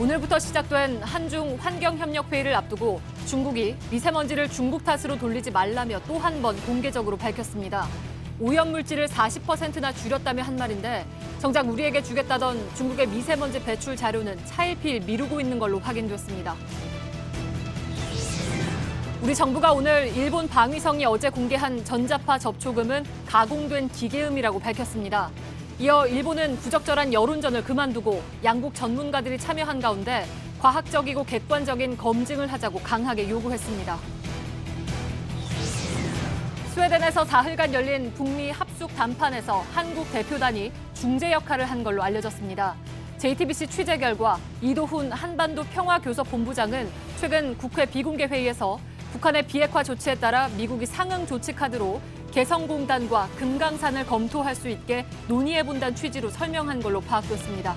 오늘부터 시작된 한중 환경협력회의를 앞두고 중국이 미세먼지를 중국 탓으로 돌리지 말라며 또 한 번 공개적으로 밝혔습니다. 오염물질을 40%나 줄였다며 한 말인데 정작 우리에게 주겠다던 중국의 미세먼지 배출 자료는 차일피일 미루고 있는 걸로 확인됐습니다. 우리 정부가 오늘 일본 방위성이 어제 공개한 전자파 접촉음은 가공된 기계음이라고 밝혔습니다. 이어 일본은 부적절한 여론전을 그만두고 양국 전문가들이 참여한 가운데 과학적이고 객관적인 검증을 하자고 강하게 요구했습니다. 스웨덴에서 사흘간 열린 북미 합숙 담판에서 한국 대표단이 중재 역할을 한 걸로 알려졌습니다. JTBC 취재 결과 이도훈 한반도 평화교섭본부장은 최근 국회 비공개 회의에서 북한의 비핵화 조치에 따라 미국이 상응 조치 카드로 개성공단과 금강산을 검토할 수 있게 논의해본다는 취지로 설명한 걸로 파악됐습니다.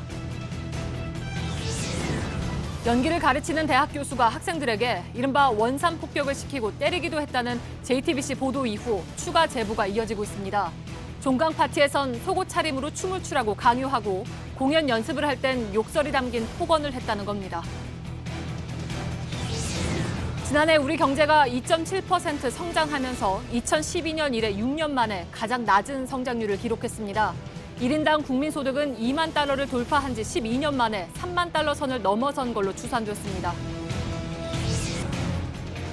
연기를 가르치는 대학 교수가 학생들에게 이른바 원산 폭격을 시키고 때리기도 했다는 JTBC 보도 이후 추가 제보가 이어지고 있습니다. 종강 파티에선 속옷 차림으로 춤을 추라고 강요하고 공연 연습을 할 땐 욕설이 담긴 폭언을 했다는 겁니다. 지난해 우리 경제가 2.7% 성장하면서 2012년 이래 6년 만에 가장 낮은 성장률을 기록했습니다. 1인당 국민소득은 2만 달러를 돌파한 지 12년 만에 3만 달러 선을 넘어선 걸로 추산됐습니다.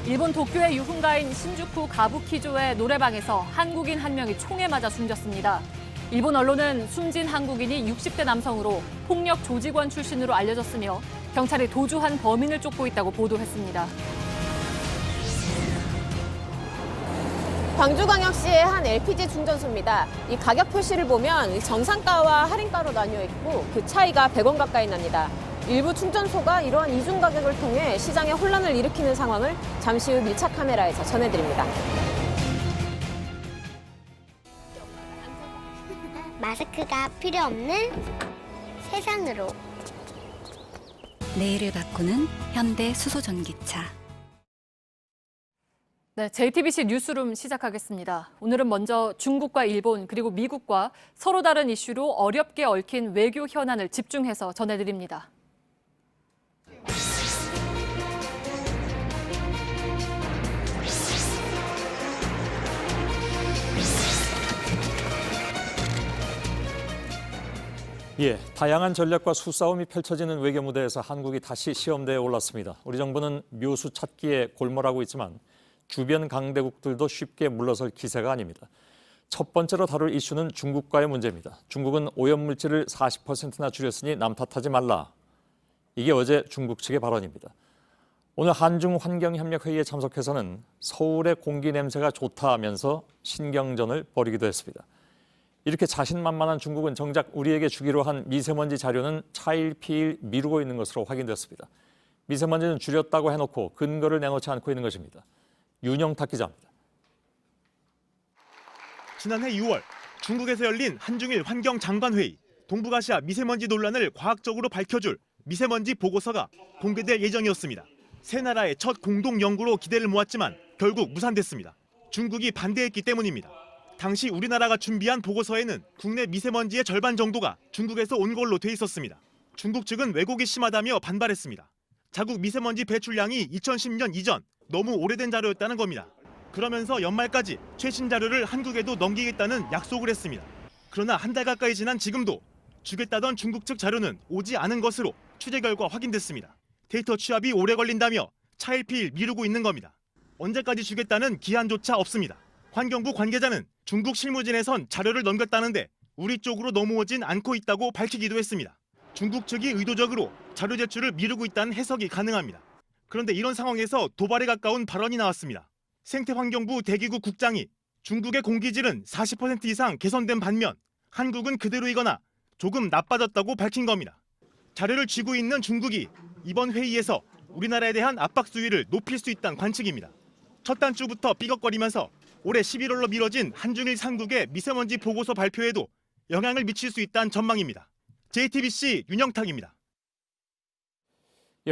일본 도쿄의 유흥가인 신주쿠 가부키조의 노래방에서 한국인 한 명이 총에 맞아 숨졌습니다. 일본 언론은 숨진 한국인이 60대 남성으로 폭력 조직원 출신으로 알려졌으며 경찰이 도주한 범인을 쫓고 있다고 보도했습니다. 광주광역시의 한 LPG 충전소입니다. 이 가격 표시를 보면 정상가와 할인가로 나뉘어 있고 그 차이가 100원 가까이 납니다. 일부 충전소가 이러한 이중 가격을 통해 시장에 혼란을 일으키는 상황을 잠시 후 밀착 카메라에서 전해드립니다. 마스크가 필요 없는 세상으로. 내일을 바꾸는 현대 수소전기차. 네, JTBC 뉴스룸 시작하겠습니다. 오늘은 먼저 중국과 일본 그리고 미국과 서로 다른 이슈로 어렵게 얽힌 외교 현안을 집중해서 전해드립니다. 다양한 전략과 수싸움이 펼쳐지는 외교 무대에서 한국이 다시 시험대에 올랐습니다. 우리 정부는 묘수 찾기에 골몰하고 있지만 주변 강대국들도 쉽게 물러설 기세가 아닙니다. 첫 번째로 다룰 이슈는 중국과의 문제입니다. 중국은 오염물질을 40%나 줄였으니 남 탓하지 말라. 이게 어제 중국 측의 발언입니다. 오늘 한중 환경협력회의에 참석해서는 서울의 공기 냄새가 좋다면서 신경전을 벌이기도 했습니다. 이렇게 자신만만한 중국은 정작 우리에게 주기로 한 미세먼지 자료는 차일피일 미루고 있는 것으로 확인됐습니다. 미세먼지는 줄였다고 해놓고 근거를 내놓지 않고 있는 것입니다. 윤영탁 기자입니다. 지난해 6월 중국에서 열린 한중일 환경장관회의, 동북아시아 미세먼지 논란을 과학적으로 밝혀줄 미세먼지 보고서가 공개될 예정이었습니다. 세 나라의 첫 공동 연구로 기대를 모았지만 결국 무산됐습니다. 중국이 반대했기 때문입니다. 당시 우리나라가 준비한 보고서에는 국내 미세먼지의 절반 정도가 중국에서 온 걸로 돼 있었습니다. 중국 측은 왜곡이 심하다며 반발했습니다. 자국 미세먼지 배출량이 2010년 이전 너무 오래된 자료였다는 겁니다. 그러면서 연말까지 최신 자료를 한국에도 넘기겠다는 약속을 했습니다. 그러나 한 달 가까이 지난 지금도 주겠다던 중국 측 자료는 오지 않은 것으로 취재 결과 확인됐습니다. 데이터 취합이 오래 걸린다며 차일피일 미루고 있는 겁니다. 언제까지 주겠다는 기한조차 없습니다. 환경부 관계자는 중국 실무진에선 자료를 넘겼다는데 우리 쪽으로 넘어오진 않고 있다고 밝히기도 했습니다. 중국 측이 의도적으로 자료 제출을 미루고 있다는 해석이 가능합니다. 그런데 이런 상황에서 도발에 가까운 발언이 나왔습니다. 생태환경부 대기국 국장이 중국의 공기질은 40% 이상 개선된 반면 한국은 그대로이거나 조금 나빠졌다고 밝힌 겁니다. 자료를 쥐고 있는 중국이 이번 회의에서 우리나라에 대한 압박 수위를 높일 수 있다는 관측입니다. 첫 단추부터 삐걱거리면서 올해 11월로 미뤄진 한중일 삼국의 미세먼지 보고서 발표에도 영향을 미칠 수 있다는 전망입니다. JTBC 윤영탁입니다.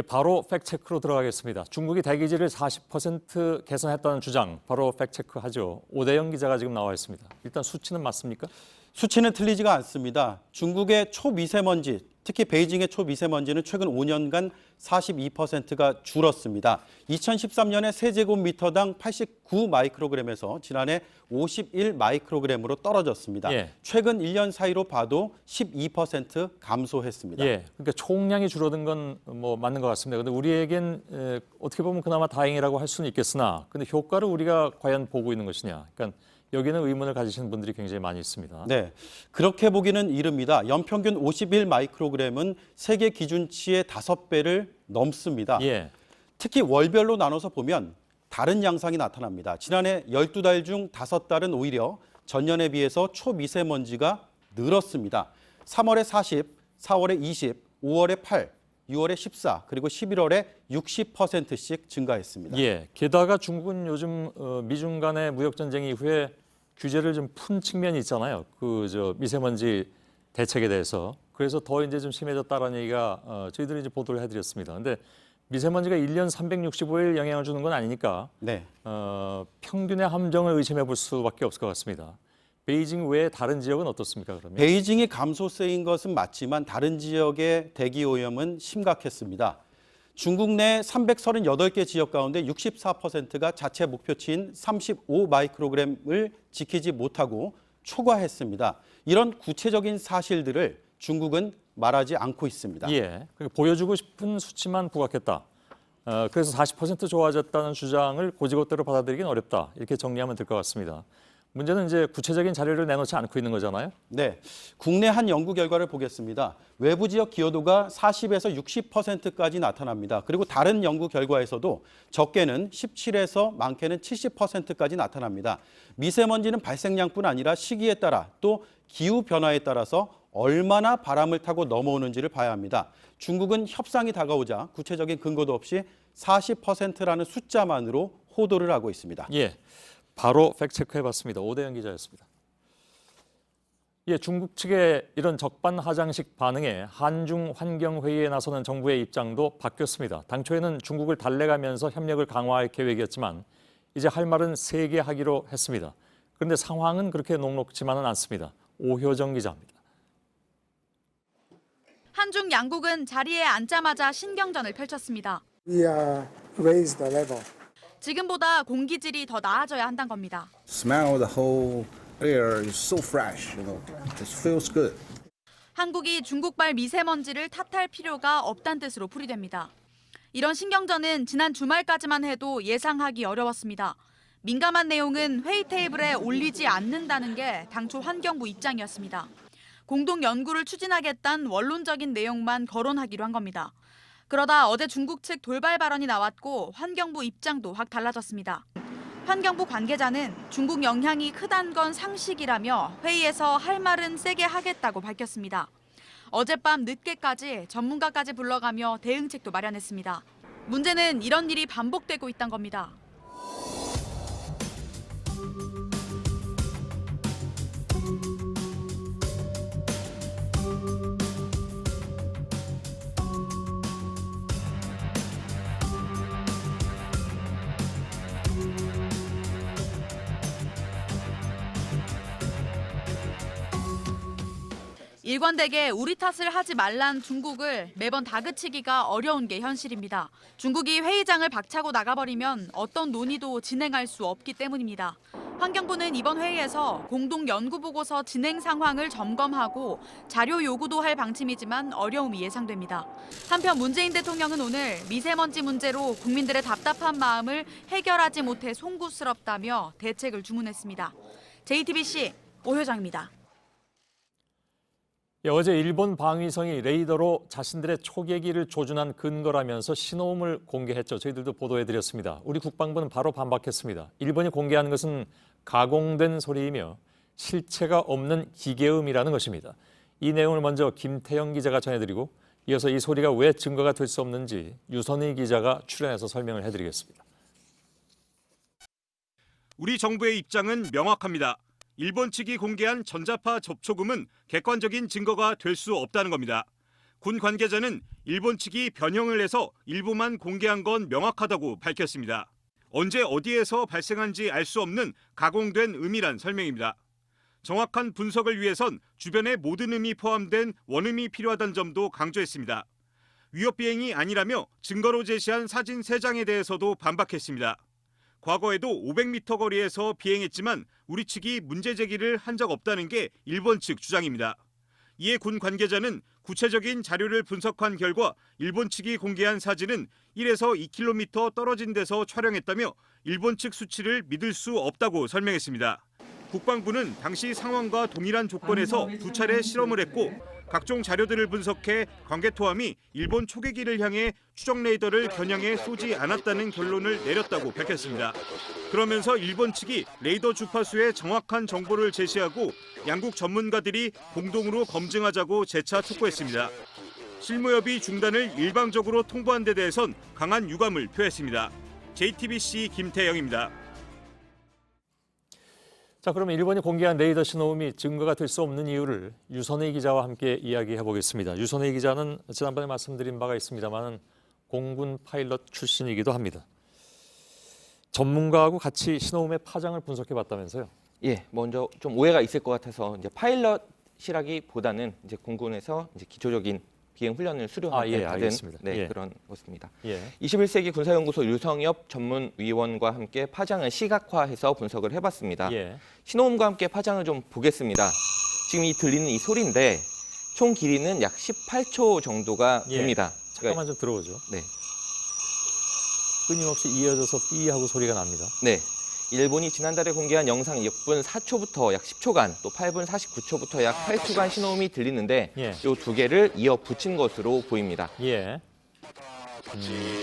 바로 팩트체크로 들어가겠습니다. 중국이 대기질을 40% 개선했다는 주장, 바로 팩트체크하죠. 오대영 기자가 지금 나와 있습니다. 일단 수치는 맞습니까? 수치는 틀리지가 않습니다. 중국의 초미세먼지, 특히 베이징의 초미세먼지는 최근 5년간 42%가 줄었습니다. 2013년에 세제곱미터당 89 마이크로그램에서 지난해 51 마이크로그램으로 떨어졌습니다. 예. 최근 1년 사이로 봐도 12% 감소했습니다. 예, 그러니까 총량이 줄어든 건 뭐 맞는 것 같습니다. 그런데 우리에겐 어떻게 보면 그나마 다행이라고 할 수는 있겠으나, 근데 효과를 우리가 과연 보고 있는 것이냐? 그러니까 여기는 의문을 가지시는 분들이 굉장히 많이 있습니다. 네, 그렇게 보기는 이릅니다. 연평균 51 마이크로그램은 세계 기준치의 5배를 넘습니다. 예, 특히 월별로 나눠서 보면 다른 양상이 나타납니다. 지난해 12달 중 5달은 오히려 전년에 비해서 초미세먼지가 늘었습니다. 3월에 40, 4월에 20, 5월에 8, 6월에 14, 그리고 11월에 60%씩 증가했습니다. 예. 게다가 중국은 요즘 미중 간의 무역 전쟁 이후에 규제를 좀 푼 측면이 있잖아요. 미세먼지 대책에 대해서. 그래서 더 이제 좀 심해졌다라는 얘기가 저희들이 이제 보도를 해드렸습니다. 근데 미세먼지가 1년 365일 영향을 주는 건 아니니까 네. 평균의 함정을 의심해 볼 수밖에 없을 것 같습니다. 베이징 외에 다른 지역은 어떻습니까, 그러면? 베이징이 감소세인 것은 맞지만 다른 지역의 대기 오염은 심각했습니다. 중국 내 338개 지역 가운데 64%가 자체 목표치인 35 마이크로그램을 지키지 못하고 초과했습니다. 이런 구체적인 사실들을 중국은 말하지 않고 있습니다. 예, 그러니까 보여주고 싶은 수치만 부각했다. 그래서 40% 좋아졌다는 주장을 고지것대로 받아들이긴 어렵다. 이렇게 정리하면 될 것 같습니다. 문제는 이제 구체적인 자료를 내놓지 않고 있는 거잖아요. 네, 국내 한 연구 결과를 보겠습니다. 외부 지역 기여도가 40에서 60%까지 나타납니다. 그리고 다른 연구 결과에서도 적게는 17에서 많게는 70%까지 나타납니다. 미세먼지는 발생량뿐 아니라 시기에 따라 또 기후 변화에 따라서 얼마나 바람을 타고 넘어오는지를 봐야 합니다. 중국은 협상이 다가오자 구체적인 근거도 없이 40%라는 숫자만으로 호도를 하고 있습니다. 예, 바로 팩트체크해봤습니다. 오대영 기자였습니다. 예, 중국 측의 이런 적반하장식 반응에 한중 환경회의에 나서는 정부의 입장도 바뀌었습니다. 당초에는 중국을 달래가면서 협력을 강화할 계획이었지만 이제 할 말은 세게 하기로 했습니다. 그런데 상황은 그렇게 녹록지만은 않습니다. 오효정 기자입니다. 한중 양국은 자리에 앉자마자 신경전을 펼쳤습니다. We raised the level. 지금보다 공기질이 더 나아져야 한다는 겁니다. Smell the whole air is so fresh, It feels good. 한국이 중국발 미세먼지를 탓할 필요가 없다는 뜻으로 풀이됩니다. 이런 신경전은 지난 주말까지만 해도 예상하기 어려웠습니다. 민감한 내용은 회의 테이블에 올리지 않는다는 게 당초 환경부 입장이었습니다. 공동 연구를 추진하겠다는 원론적인 내용만 거론하기로 한 겁니다. 그러다 어제 중국 측 돌발 발언이 나왔고 환경부 입장도 확 달라졌습니다. 환경부 관계자는 중국 영향이 크다는 건 상식이라며 회의에서 할 말은 세게 하겠다고 밝혔습니다. 어젯밤 늦게까지 전문가까지 불러가며 대응책도 마련했습니다. 문제는 이런 일이 반복되고 있다는 겁니다. 일관되게 우리 탓을 하지 말란 중국을 매번 다그치기가 어려운 게 현실입니다. 중국이 회의장을 박차고 나가버리면 어떤 논의도 진행할 수 없기 때문입니다. 환경부는 이번 회의에서 공동 연구보고서 진행 상황을 점검하고 자료 요구도 할 방침이지만 어려움이 예상됩니다. 한편 문재인 대통령은 오늘 미세먼지 문제로 국민들의 답답한 마음을 해결하지 못해 송구스럽다며 대책을 주문했습니다. JTBC 오효정입니다. 예, 어제 일본 방위성이 레이더로 자신들의 초계기를 조준한 근거라면서 신호음을 공개했죠. 저희들도 보도해드렸습니다. 우리 국방부는 바로 반박했습니다. 일본이 공개한 것은 가공된 소리이며 실체가 없는 기계음이라는 것입니다. 이 내용을 먼저 김태영 기자가 전해드리고 이어서 이 소리가 왜 증거가 될 수 없는지 유선희 기자가 출연해서 설명을 해드리겠습니다. 우리 정부의 입장은 명확합니다. 일본 측이 공개한 전자파 접촉음은 객관적인 증거가 될 수 없다는 겁니다. 군 관계자는 일본 측이 변형을 해서 일부만 공개한 건 명확하다고 밝혔습니다. 언제 어디에서 발생한지 알 수 없는 가공된 음이란 설명입니다. 정확한 분석을 위해선 주변의 모든 음이 포함된 원음이 필요하다는 점도 강조했습니다. 위협 비행이 아니라며 증거로 제시한 사진 3장에 대해서도 반박했습니다. 과거에도 500m 거리에서 비행했지만 우리 측이 문제 제기를 한 적 없다는 게 일본 측 주장입니다. 이에 군 관계자는 구체적인 자료를 분석한 결과 일본 측이 공개한 사진은 1에서 2km 떨어진 데서 촬영했다며 일본 측 수치를 믿을 수 없다고 설명했습니다. 국방부는 당시 상황과 동일한 조건에서 2차례 실험을 했고 각종 자료들을 분석해 광개토함이 일본 초계기를 향해 추적 레이더를 겨냥해 쏘지 않았다는 결론을 내렸다고 밝혔습니다. 그러면서 일본 측이 레이더 주파수의 정확한 정보를 제시하고 양국 전문가들이 공동으로 검증하자고 재차 촉구했습니다. 실무협의 중단을 일방적으로 통보한 데 대해선 강한 유감을 표했습니다. JTBC 김태영입니다. 자, 그러면 일본이 공개한 레이더 신호음이 증거가 될 수 없는 이유를 유선의 기자와 함께 이야기해 보겠습니다. 유선의 기자는 지난번에 말씀드린 바가 있습니다만 공군 파일럿 출신이기도 합니다. 전문가하고 같이 신호음의 파장을 분석해 봤다면서요? 예, 먼저 좀 오해가 있을 것 같아서 이제 파일럿이라기보다는 이제 공군에서 이제 기초적인 비행 훈련을 수료할 때 받은 그런 것입니다. 21세기 군사연구소 유성엽 전문위원과 함께 파장을 시각화해서 분석을 해봤습니다. 신호음과 함께 파장을 좀 보겠습니다. 지금 들리는 이 소리인데 총 길이는 약 18초 정도가 됩니다. 잠깐만 좀 들어보죠. 네. 끊임없이 이어져서 삐 하고 소리가 납니다. 네. 일본이 지난달에 공개한 영상 6분 4초부터 약 10초간, 또 8분 49초부터 약 8초간 신호음이 들리는데 이 두 개를 이어 붙인 것으로 보입니다.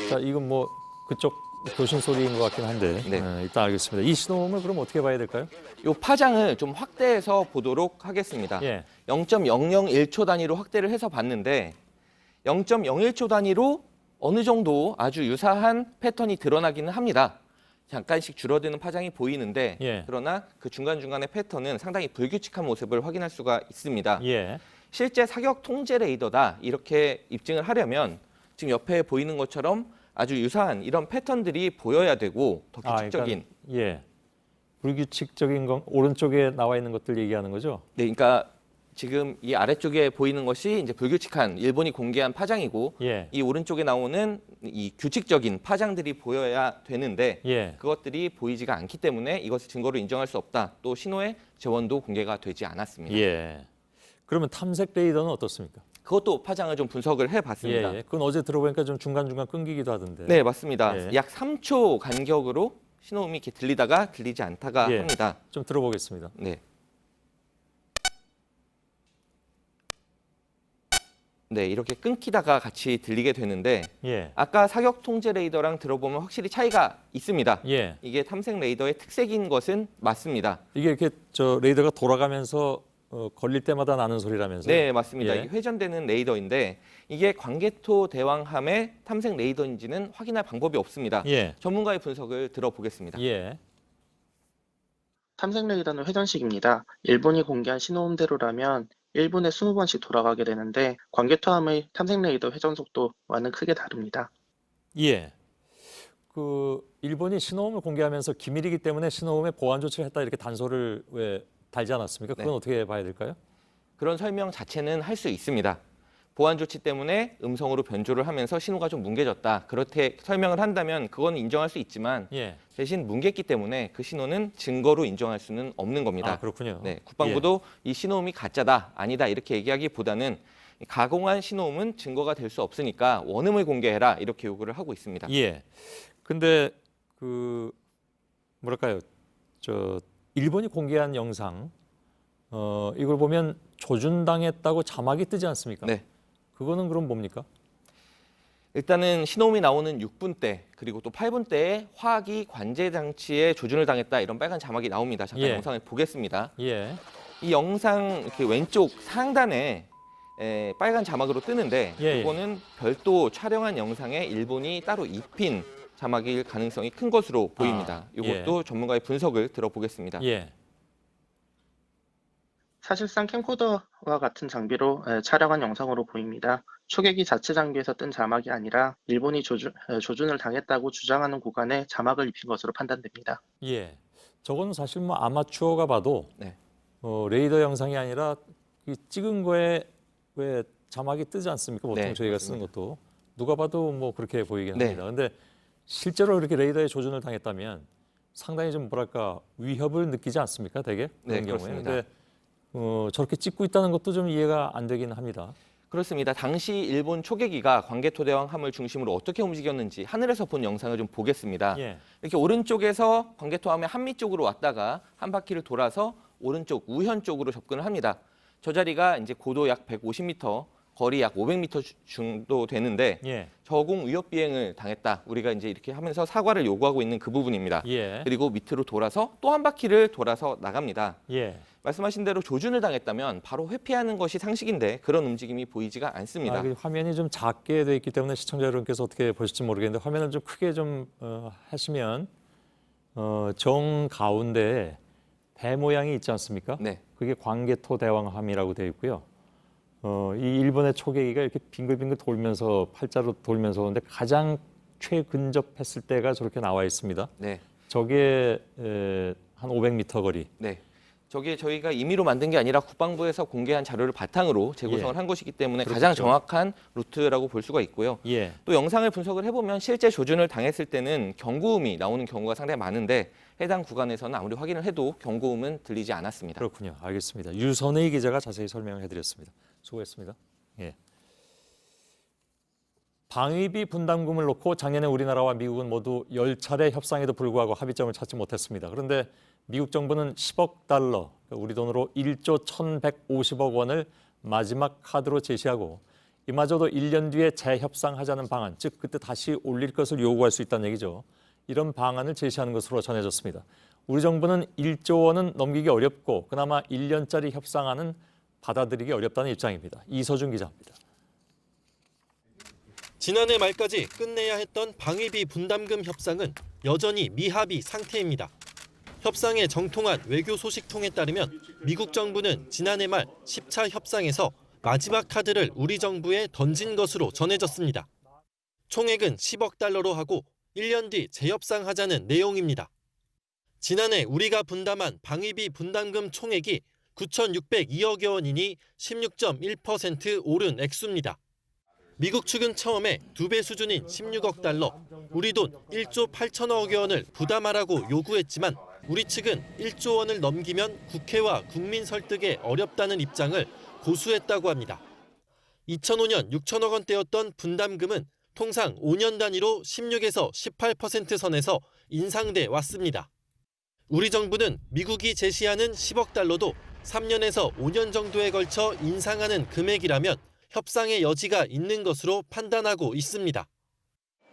자, 이건 뭐 그쪽 교신 소리인 것 같긴 한데 일단 알겠습니다. 이 신호음을 그럼 어떻게 봐야 될까요? 이 파장을 좀 확대해서 보도록 하겠습니다. 0.001초 단위로 확대를 해서 봤는데 0.01초 단위로 어느 정도 아주 유사한 패턴이 드러나기는 합니다. 잠깐씩 줄어드는 파장이 보이는데 그러나 그 중간중간의 패턴은 상당히 불규칙한 모습을 확인할 수가 있습니다. 실제 사격 통제 레이더다 이렇게 입증을 하려면 지금 옆에 보이는 것처럼 아주 유사한 이런 패턴들이 보여야 되고 더 규칙적인. 불규칙적인 건 오른쪽에 나와 있는 것들 얘기하는 거죠? 네, 그러니까 지금 이 아래쪽에 보이는 것이 이제 불규칙한 일본이 공개한 파장이고 이 오른쪽에 나오는 이 규칙적인 파장들이 보여야 되는데 그것들이 보이지가 않기 때문에 이것을 증거로 인정할 수 없다. 또 신호의 재원도 공개가 되지 않았습니다. 그러면 탐색 레이더는 어떻습니까? 그것도 파장을 좀 분석을 해봤습니다. 그건 어제 들어보니까 좀 중간중간 끊기기도 하던데. 네, 맞습니다. 약 3초 간격으로 신호음이 이렇게 들리다가 들리지 않다가 합니다. 좀 들어보겠습니다. 네, 이렇게 끊기다가 같이 들리게 되는데 아까 사격 통제 레이더랑 들어보면 확실히 차이가 있습니다. 이게 탐색 레이더의 특색인 것은 맞습니다. 이게 이렇게 레이더가 돌아가면서 걸릴 때마다 나는 소리라면서요? 네, 맞습니다. 이게 회전되는 레이더인데 이게 광개토 대왕함의 탐색 레이더인지는 확인할 방법이 없습니다. 전문가의 분석을 들어보겠습니다. 탐색 레이더는 회전식입니다. 일본이 공개한 신호음대로라면 1분에 20번씩 돌아가게 되는데 광개토함의 탐색 레이더 회전 속도와는 크게 다릅니다. 일본이 신호음을 공개하면서 기밀이기 때문에 신호음에 보안 조치를 했다 이렇게 단서를 왜 달지 않았습니까? 그건 어떻게 봐야 될까요? 그런 설명 자체는 할 수 있습니다. 보안 조치 때문에 음성으로 변조를 하면서 신호가 좀 뭉개졌다. 그렇게 설명을 한다면 그건 인정할 수 있지만 대신 뭉갰기 때문에 그 신호는 증거로 인정할 수는 없는 겁니다. 그렇군요. 네, 국방부도 이 신호음이 가짜다, 아니다 이렇게 얘기하기보다는 가공한 신호음은 증거가 될 수 없으니까 원음을 공개해라 이렇게 요구를 하고 있습니다. 근데 뭐랄까요? 일본이 공개한 영상 이걸 보면 조준당했다고 자막이 뜨지 않습니까? 그거는 그럼 뭡니까? 일단은 신호음이 나오는 6분 대 그리고 또 8분 대에 화학이 관제 장치에 조준을 당했다 이런 빨간 자막이 나옵니다. 잠깐 영상을 보겠습니다. 이 영상 이렇게 왼쪽 상단에 빨간 자막으로 뜨는데 이거는 별도 촬영한 영상에 일본이 따로 입힌 자막일 가능성이 큰 것으로 보입니다. 이것도 전문가의 분석을 들어보겠습니다. 사실상 캠코더와 같은 장비로 촬영한 영상으로 보입니다. 초계기 자체 장비에서 뜬 자막이 아니라 일본이 조준을 당했다고 주장하는 구간에 자막을 입힌 것으로 판단됩니다. 저건 사실 뭐 아마추어가 봐도 레이더 영상이 아니라 이 찍은 거에 왜 자막이 뜨지 않습니까? 보통 네, 저희가 그렇습니다. 쓰는 것도 누가 봐도 뭐 그렇게 보이긴 네. 합니다. 근데 실제로 그렇게 레이더에 조준을 당했다면 상당히 좀 뭐랄까 위협을 느끼지 않습니까? 되게 그런 네, 경우에. 그렇습니다. 근데 저렇게 찍고 있다는 것도 좀 이해가 안 되긴 합니다. 그렇습니다. 당시 일본 초계기가 광개토대왕 함을 중심으로 어떻게 움직였는지 하늘에서 본 영상을 좀 보겠습니다. 예. 이렇게 오른쪽에서 광개토함의 한미 쪽으로 왔다가 한 바퀴를 돌아서 오른쪽 우현 쪽으로 접근을 합니다. 저 자리가 이제 고도 약 150m, 거리 약 500m 정도 되는데 예. 저공 위협 비행을 당했다. 우리가 이제 이렇게 하면서 사과를 요구하고 있는 그 부분입니다. 예. 그리고 밑으로 돌아서 또 한 바퀴를 돌아서 나갑니다. 예. 말씀하신 대로 조준을 당했다면 바로 회피하는 것이 상식인데 그런 움직임이 보이지가 않습니다. 화면이 좀 작게 돼 있기 때문에 시청자 여러분께서 어떻게 보실지 모르겠는데 화면을 좀 크게 좀 하시면 정 가운데에 배 모양이 있지 않습니까? 네. 그게 광개토 대왕함이라고 되어 있고요. 이 일본의 초계기가 이렇게 빙글빙글 돌면서 팔자로 돌면서 오는데 가장 최근접했을 때가 저렇게 나와 있습니다. 네. 저게 한 500m 거리. 네. 저게 저희가 임의로 만든 게 아니라 국방부에서 공개한 자료를 바탕으로 재구성을 예. 한 것이기 때문에 그렇죠. 가장 정확한 루트라고 볼 수가 있고요. 예. 또 영상을 분석을 해보면 실제 조준을 당했을 때는 경고음이 나오는 경우가 상당히 많은데 해당 구간에서는 아무리 확인을 해도 경고음은 들리지 않았습니다. 그렇군요. 알겠습니다. 유선의 기자가 자세히 설명을 해드렸습니다. 수고했습니다. 예. 방위비 분담금을 놓고 작년에 우리나라와 미국은 모두 10차례 협상에도 불구하고 합의점을 찾지 못했습니다. 그런데 미국 정부는 10억 달러, 우리 돈으로 1조 1,150억 원을 마지막 카드로 제시하고 이마저도 1년 뒤에 재협상하자는 방안, 즉 그때 다시 올릴 것을 요구할 수 있다는 얘기죠. 이런 방안을 제시하는 것으로 전해졌습니다. 우리 정부는 1조 원은 넘기기 어렵고 그나마 1년짜리 협상안은 받아들이기 어렵다는 입장입니다. 이서준 기자입니다. 지난해 말까지 끝내야 했던 방위비 분담금 협상은 여전히 미합의 상태입니다. 협상의 정통한 외교 소식통에 따르면 미국 정부는 지난해 말 10차 협상에서 마지막 카드를 우리 정부에 던진 것으로 전해졌습니다. 총액은 10억 달러로 하고 1년 뒤 재협상하자는 내용입니다. 지난해 우리가 분담한 방위비 분담금 총액이 9,602억여 원이니 16.1% 오른 액수입니다. 미국 측은 처음에 2배 수준인 16억 달러, 우리 돈 1조 8천억여 원을 부담하라고 요구했지만 우리 측은 1조 원을 넘기면 국회와 국민 설득에 어렵다는 입장을 고수했다고 합니다. 2005년 6천억 원대였던 분담금은 통상 5년 단위로 16에서 18% 선에서 인상돼 왔습니다. 우리 정부는 미국이 제시하는 10억 달러도 3년에서 5년 정도에 걸쳐 인상하는 금액이라면 협상의 여지가 있는 것으로 판단하고 있습니다.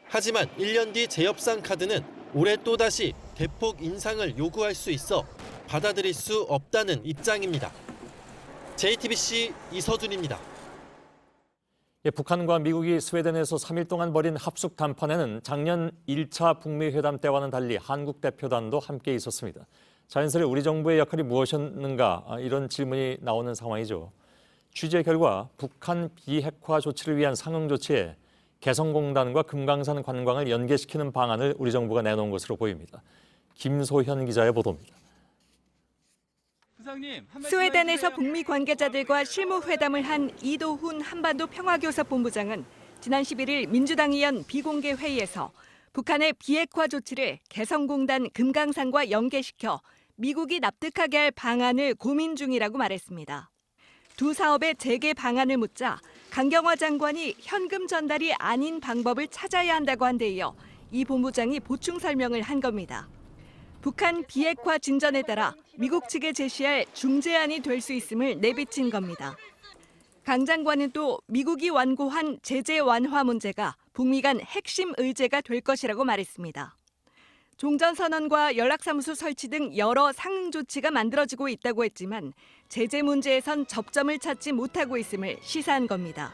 하지만 1년 뒤 재협상 카드는 올해 또다시 대폭 인상을 요구할 수 있어 받아들일 수 없다는 입장입니다. JTBC 이서준입니다. 예, 북한과 미국이 스웨덴에서 3일 동안 벌인 합숙 담판에는 작년 1차 북미 회담 때와는 달리 한국 대표단도 함께 있었습니다. 자연스레 우리 정부의 역할이 무엇이었는가 이런 질문이 나오는 상황이죠. 취재 결과 북한 비핵화 조치를 위한 상응 조치에 개성공단과 금강산 관광을 연계시키는 방안을 우리 정부가 내놓은 것으로 보입니다. 김소현 기자의 보도입니다. 스웨덴에서 북미 관계자들과 실무회담을 한 이도훈 한반도 평화교섭 본부장은 지난 11일 민주당이 연 비공개 회의에서 북한의 비핵화 조치를 개성공단 금강산과 연계시켜 미국이 납득하게 할 방안을 고민 중이라고 말했습니다. 두 사업의 재개 방안을 묻자 강경화 장관이 현금 전달이 아닌 방법을 찾아야 한다고 한 데 이어 이 본부장이 보충 설명을 한 겁니다. 북한 비핵화 진전에 따라 미국 측에 제시할 중재안이 될 수 있음을 내비친 겁니다. 강 장관은 또 미국이 완고한 제재 완화 문제가 북미 간 핵심 의제가 될 것이라고 말했습니다. 종전선언과 연락사무소 설치 등 여러 상응 조치가 만들어지고 있다고 했지만 제재 문제에선 접점을 찾지 못하고 있음을 시사한 겁니다.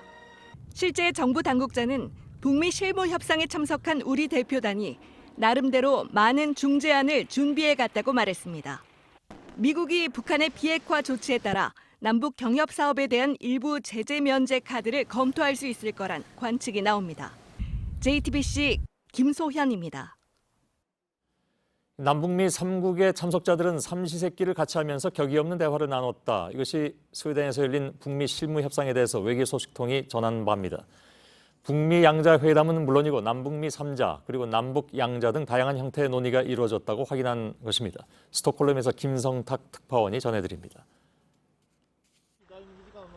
실제 정부 당국자는 북미 실무 협상에 참석한 우리 대표단이 나름대로 많은 중재안을 준비해 갔다고 말했습니다. 미국이 북한의 비핵화 조치에 따라 남북 경협 사업에 대한 일부 제재 면제 카드를 검토할 수 있을 거란 관측이 나옵니다. JTBC 김소현입니다. 남북미 3국의 참석자들은 삼시세끼를 같이 하면서 격이 없는 대화를 나눴다. 이것이 스웨덴에서 열린 북미 실무 협상에 대해서 외교소식통이 전한 바입니다. 북미 양자 회담은 물론이고 남북미 3자 그리고 남북 양자 등 다양한 형태의 논의가 이루어졌다고 확인한 것입니다. 스톡홀름에서 김성탁 특파원이 전해드립니다.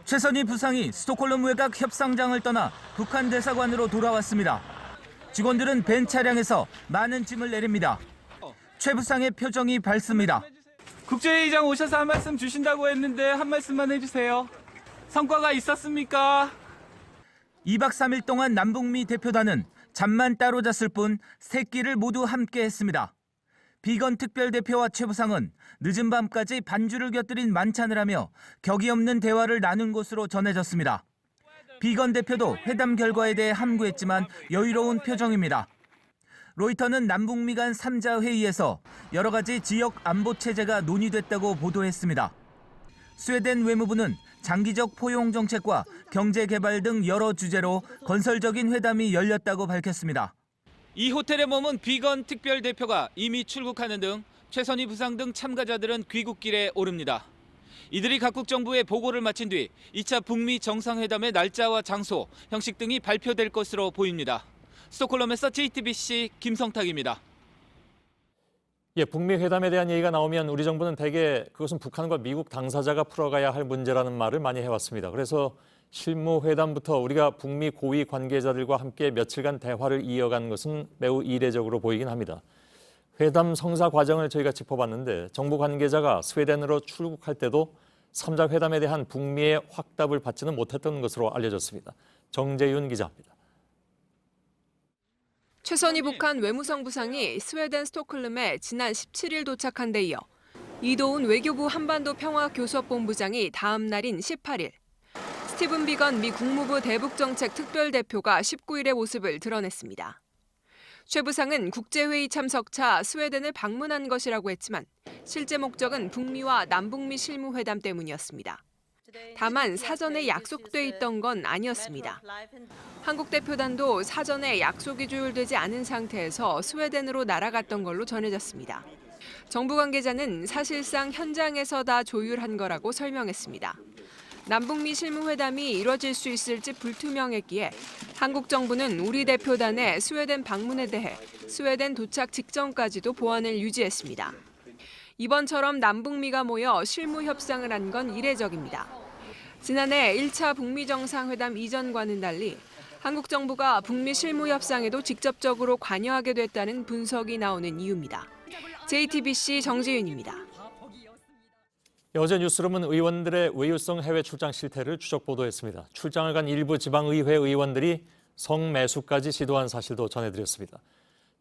최선희 부상이 스톡홀름 외곽 협상장을 떠나 북한 대사관으로 돌아왔습니다. 직원들은 벤 차량에서 많은 짐을 내립니다. 최 부상의 표정이 밝습니다. 국제회의장 오셔서 한 말씀 주신다고 했는데 한 말씀만 해주세요. 성과가 있었습니까? 2박 3일 동안 남북미 대표단은 잠만 따로 잤을 뿐 세 끼를 모두 함께 했습니다. 비건 특별대표와 최 부상은 늦은 밤까지 반주를 곁들인 만찬을 하며 격이 없는 대화를 나눈 것으로 전해졌습니다. 비건 대표도 회담 결과에 대해 함구했지만 여유로운 표정입니다. 로이터는 남북미 간 3자 회의에서 여러 가지 지역 안보 체제가 논의됐다고 보도했습니다. 스웨덴 외무부는 장기적 포용 정책과 경제 개발 등 여러 주제로 건설적인 회담이 열렸다고 밝혔습니다. 이 호텔에 머문 비건 특별대표가 이미 출국하는 등 최선희 부상 등 참가자들은 귀국길에 오릅니다. 이들이 각국 정부에 보고를 마친 뒤 2차 북미 정상회담의 날짜와 장소, 형식 등이 발표될 것으로 보입니다. 스톡홀름에서 JTBC 김성탁입니다. 예, 북미 회담에 대한 얘기가 나오면 우리 정부는 대개 그것은 북한과 미국 당사자가 풀어가야 할 문제라는 말을 많이 해왔습니다. 그래서 실무 회담부터 우리가 북미 고위 관계자들과 함께 며칠간 대화를 이어간 것은 매우 이례적으로 보이긴 합니다. 회담 성사 과정을 저희가 짚어봤는데 정부 관계자가 스웨덴으로 출국할 때도 3자 회담에 대한 북미의 확답을 받지는 못했던 것으로 알려졌습니다. 정재윤 기자입니다. 최선희 북한 외무성 부상이 스웨덴 스톡홀름에 지난 17일 도착한 데 이어 이도훈 외교부 한반도 평화교섭본부장이 다음 날인 18일, 스티븐 비건 미 국무부 대북정책 특별대표가 19일의 모습을 드러냈습니다. 최 부상은 국제회의 참석차 스웨덴을 방문한 것이라고 했지만 실제 목적은 북미와 남북미 실무회담 때문이었습니다. 다만 사전에 약속돼 있던 건 아니었습니다. 한국 대표단도 사전에 약속이 조율되지 않은 상태에서 스웨덴으로 날아갔던 걸로 전해졌습니다. 정부 관계자는 사실상 현장에서 다 조율한 거라고 설명했습니다. 남북미 실무회담이 이뤄질 수 있을지 불투명했기에 한국 정부는 우리 대표단의 스웨덴 방문에 대해 스웨덴 도착 직전까지도 보안을 유지했습니다. 이번처럼 남북미가 모여 실무 협상을 한 건 이례적입니다. 지난해 1차 북미 정상회담 이전과는 달리 한국 정부가 북미 실무 협상에도 직접적으로 관여하게 됐다는 분석이 나오는 이유입니다. JTBC 정지윤입니다. 어제 뉴스룸은 의원들의 외유성 해외 출장 실태를 추적 보도했습니다. 출장을 간 일부 지방의회 의원들이 성매수까지 시도한 사실도 전해드렸습니다.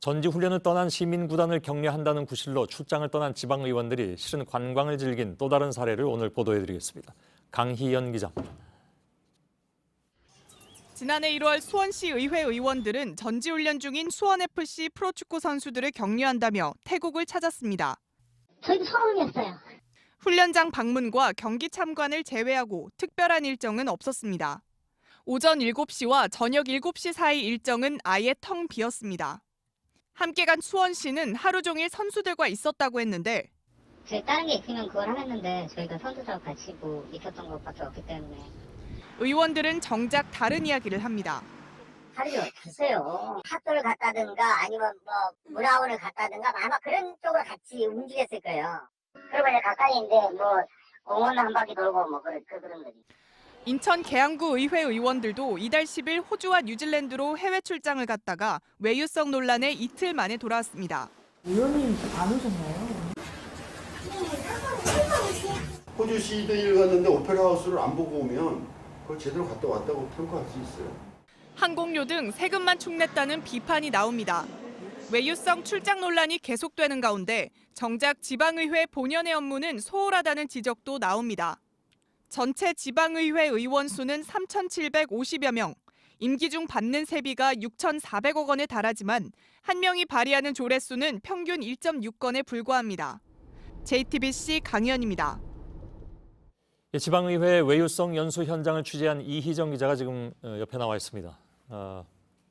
전지훈련을 떠난 시민구단을 격려한다는 구실로 출장을 떠난 지방의원들이 실은 관광을 즐긴 또 다른 사례를 오늘 보도해드리겠습니다. 강희연 기자입니다. 지난해 1월 수원시 의회 의원들은 전지훈련 중인 수원FC 프로축구 선수들을 격려한다며 태국을 찾았습니다. 저희도 처음이었어요. 훈련장 방문과 경기 참관을 제외하고 특별한 일정은 없었습니다. 오전 7시와 저녁 7시 사이 일정은 아예 텅 비었습니다. 함께 간 수원시는 하루 종일 선수들과 있었다고 했는데 저희 다른 게 있으면 그걸 하겠는데 저희가 선수들하고 같이 있었던 것밖에 없기 때문에 의원들은 정작 다른 이야기를 합니다. 하루도 없어요. 학교를 갔다든가 아니면 문화원을 갔다든가 아마 그런 쪽으로 같이 움직였을 거예요. 그리고 이제 가까이인데 공원 한 바퀴 돌고 그런 거지. 인천 계양구 의회 의원들도 이달 10일 호주와 뉴질랜드로 해외 출장을 갔다가 외유성 논란에 이틀 만에 돌아왔습니다. 의원님 안 오셨나요? 호주 시드니를 갔는데 오페라 하우스를 안 보고 오면 그걸 제대로 갔다 왔다고 평가할 수 있어요. 항공료 등 세금만 축냈다는 비판이 나옵니다. 외유성 출장 논란이 계속되는 가운데 정작 지방의회 본연의 업무는 소홀하다는 지적도 나옵니다. 전체 지방의회 의원 수는 3,750여 명, 임기 중 받는 세비가 6,400억 원에 달하지만 한 명이 발의하는 조례수는 평균 1.6건에 불과합니다. JTBC 강희연입니다. 지방의회 외유성 연수 현장을 취재한 이희정 기자가 지금 옆에 나와 있습니다.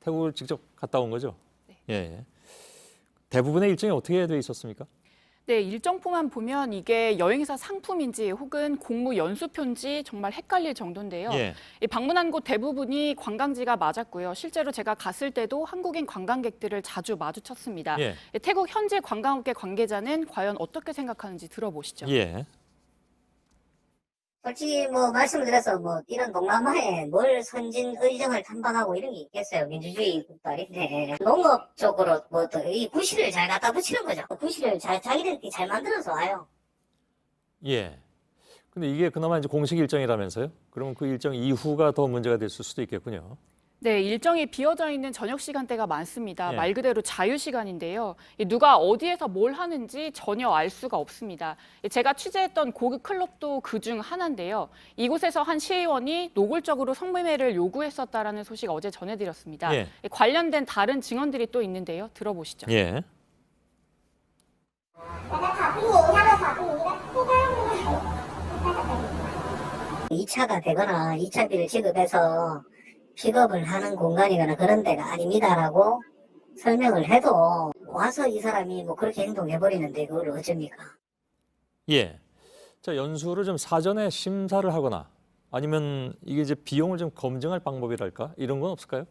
태국을 직접 갔다 온 거죠? 네. 예. 대부분의 일정이 어떻게 돼 있었습니까? 네, 일정표만 보면 이게 여행사 상품인지 혹은 공무 연수표인지 정말 헷갈릴 정도인데요. 예. 이 방문한 곳 대부분이 관광지가 맞았고요. 실제로 제가 갔을 때도 한국인 관광객들을 자주 마주쳤습니다. 예. 태국 현지 관광업계 관계자는 과연 어떻게 생각하는지 들어보시죠. 예. 솔직히 뭐 말씀을 드려서 뭐 이런 동남아에 뭘 선진 의정을 탐방하고 이런 게 있겠어요. 민주주의 국가인데 농업 쪽으로 뭐 이 부시를 잘 갖다 붙이는 거죠. 부시를 자기들끼리 잘 만들어서 와요. 예. 근데 이게 그나마 이제 공식 일정이라면서요? 그러면 그 일정 이후가 더 문제가 됐을 수도 있겠군요. 네, 일정이 비어져 있는 저녁 시간대가 많습니다. 예. 말 그대로 자유시간인데요. 누가 어디에서 뭘 하는지 전혀 알 수가 없습니다. 제가 취재했던 고급 클럽도 그중 하나인데요. 이곳에서 한 시의원이 노골적으로 성매매를 요구했었다라는 소식 어제 전해드렸습니다. 예. 관련된 다른 증언들이 또 있는데요. 들어보시죠. 예. 이 차가 되거나 2차비를 지급해서 픽업을 하는 공간이거나 그런 데가 아닙니다라고 설명을 해도 와서 이 사람이 뭐 그렇게 행동해버리는데 그걸 어쩝니까? 예. 자, 연수를 좀 사전에 심사를 하거나 아니면 이게 이제 비용을 좀 검증할 방법이랄까? 이런 건 없을까요?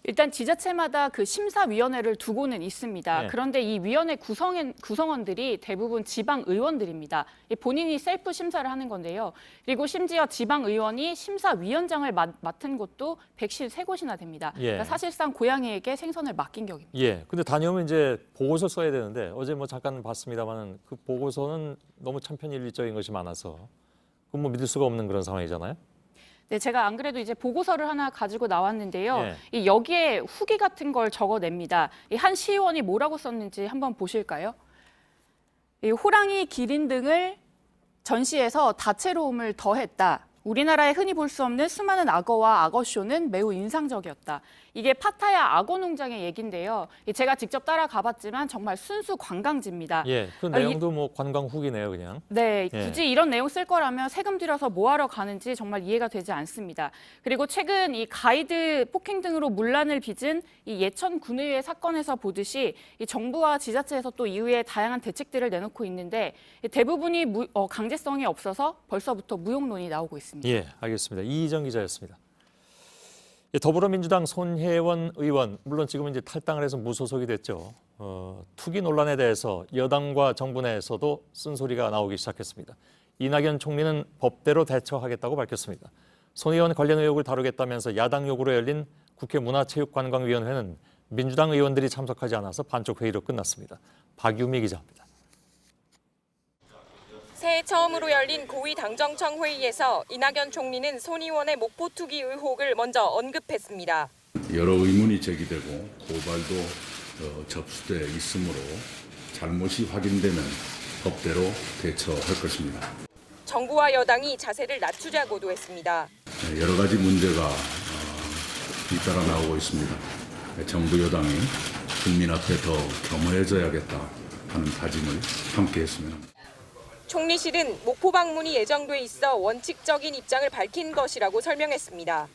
일단 지자체마다 그 심사위원회를 두고는 있습니다. 네. 그런데 이 위원회 구성원들이 대부분 지방의원들입니다. 본인이 셀프 심사를 하는 건데요. 그리고 심지어 지방의원이 심사위원장을 맡은 곳도 113곳이나 됩니다. 예. 그러니까 사실상 고양이에게 생선을 맡긴 격입니다. 예. 근데 다녀오면 이제 보고서 써야 되는데 어제 뭐 잠깐 봤습니다만은 그 보고서는 너무 천편일률적인 것이 많아서 그건 뭐 믿을 수가 없는 그런 상황이잖아요. 네, 제가 안 그래도 이제 보고서를 하나 가지고 나왔는데요. 예. 이 여기에 후기 같은 걸 적어냅니다. 이 한 시의원이 뭐라고 썼는지 한번 보실까요? 이 호랑이, 기린 등을 전시해서 다채로움을 더했다. 우리나라에 흔히 볼 수 없는 수많은 악어와 악어쇼는 매우 인상적이었다. 이게 파타야 악어 농장의 얘긴데요. 제가 직접 따라가 봤지만 정말 순수 관광지입니다. 예. 그 내용도 뭐 관광 후기네요, 그냥. 네, 예. 굳이 이런 내용 쓸 거라면 세금 들여서 뭐하러 가는지 정말 이해가 되지 않습니다. 그리고 최근 이 가이드 폭행 등으로 문란을 빚은 이 예천 군의회 사건에서 보듯이 이 정부와 지자체에서 또 이후에 다양한 대책들을 내놓고 있는데 대부분이 강제성이 없어서 벌써부터 무용론이 나오고 있습니다. 예, 알겠습니다. 이희정 기자였습니다. 예, 더불어민주당 손혜원 의원, 물론 지금은 이제 탈당을 해서 무소속이 됐죠. 투기 논란에 대해서 여당과 정부 내에서도 쓴소리가 나오기 시작했습니다. 이낙연 총리는 법대로 대처하겠다고 밝혔습니다. 손 의원 관련 의혹을 다루겠다면서 야당 요구로 열린 국회 문화체육관광위원회는 민주당 의원들이 참석하지 않아서 반쪽 회의로 끝났습니다. 박유미 기자입니다. 새해 처음으로 열린 고위 당정청 회의에서 이낙연 총리는 손 의원의 목포 투기 의혹을 먼저 언급했습니다. 여러 의문이 제기되고 고발도 접수돼 있으므로 잘못이 확인되면 법대로 대처할 것입니다. 정부와 여당이 자세를 낮추자고도 했습니다. 여러 가지 문제가 잇따라 나오고 있습니다. 정부 여당이 국민 앞에 더 겸허해져야겠다 하는 다짐을 함께 했으면 합니다. 총리실은 목포 방문이 예정돼 있어 원칙적인 입장을 밝힌 것이라고 설명했습니다.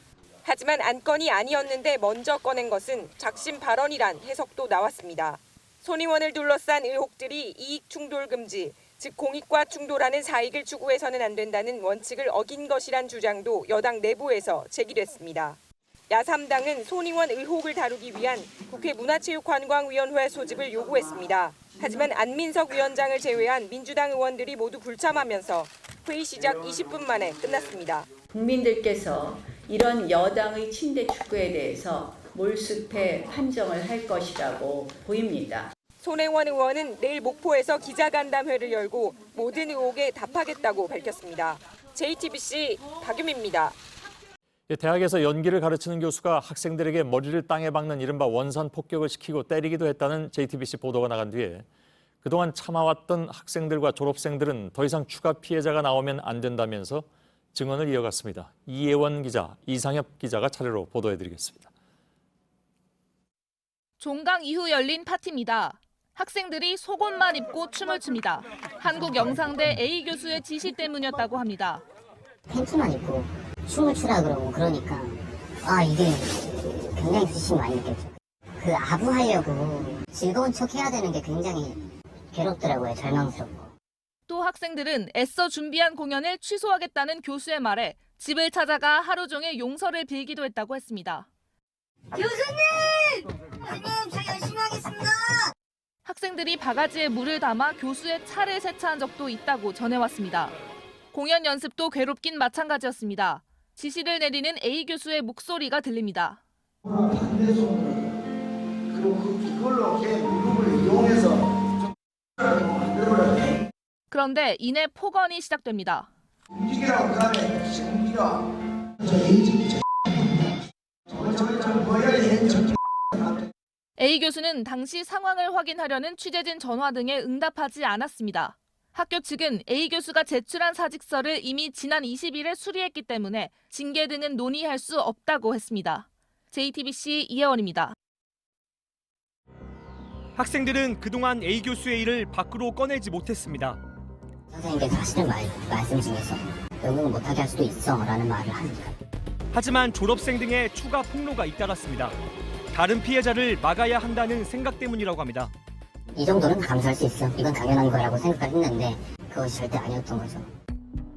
하지만 안건이 아니었는데 먼저 꺼낸 것은 작심 발언이란 해석도 나왔습니다. 손 의원을 둘러싼 의혹들이 이익 충돌 금지, 즉 공익과 충돌하는 사익을 추구해서는 안 된다는 원칙을 어긴 것이란 주장도 여당 내부에서 제기됐습니다. 야3당은 손 의원 의혹을 다루기 위한 국회 문화체육관광위원회 소집을 요구했습니다. 하지만 안민석 위원장을 제외한 민주당 의원들이 모두 불참하면서 회의 시작 20분 만에 끝났습니다. 국민들께서 이런 여당의 친대 축구에 대해서 몰수패 판정을 할 것이라고 보입니다. 손혜원 의원은 내일 목포에서 기자간담회를 열고 모든 의혹에 답하겠다고 밝혔습니다. JTBC 박유미입니다. 대학에서 연기를 가르치는 교수가 학생들에게 머리를 땅에 박는 이른바 원산 폭격을 시키고 때리기도 했다는 JTBC 보도가 나간 뒤에 그동안 참아왔던 학생들과 졸업생들은 더 이상 추가 피해자가 나오면 안 된다면서 증언을 이어갔습니다. 이혜원 기자, 이상엽 기자가 차례로 보도해드리겠습니다. 종강 이후 열린 파티입니다. 학생들이 속옷만 입고 춤을 춥니다. 한국영상대 A 교수의 지시 때문이었다고 합니다. 팬츠만 입고 춤을 추라 그러고 그러니까 이게 굉장히 수심이 많이 느꼈죠. 그 아부하려고 즐거운 척 해야 되는 게 굉장히 괴롭더라고요. 절망스럽고. 또 학생들은 애써 준비한 공연을 취소하겠다는 교수의 말에 집을 찾아가 하루 종일 용서를 빌기도 했다고 했습니다. 교수님! 교수님, 저 열심히 하겠습니다! 학생들이 바가지에 물을 담아 교수의 차를 세차한 적도 있다고 전해왔습니다. 공연 연습도 괴롭긴 마찬가지였습니다. 지시를 내리는 A 교수의 목소리가 들립니다. 그런데 이내 폭언이 시작됩니다. 움직이라고 그다음에 움직여. A 교수는 당시 상황을 확인하려는 취재진 전화 등에 응답하지 않았습니다. 학교 측은 A 교수가 제출한 사직서를 이미 지난 20일에 수리했기 때문에 징계 등은 논의할 수 없다고 했습니다. JTBC 이혜원입니다. 학생들은 그동안 A 교수의 일을 밖으로 꺼내지 못했습니다. 선생님께서 하시는 말씀 중에서 연극을 못하게 할 수도 있어 라는 말을 하니까. 하지만 졸업생 등의 추가 폭로가 잇따랐습니다. 다른 피해자를 막아야 한다는 생각 때문이라고 합니다. 이 정도는 감수할 수 있어. 이건 당연한 거라고 생각했는데 그것이 절대 아니었던 거죠.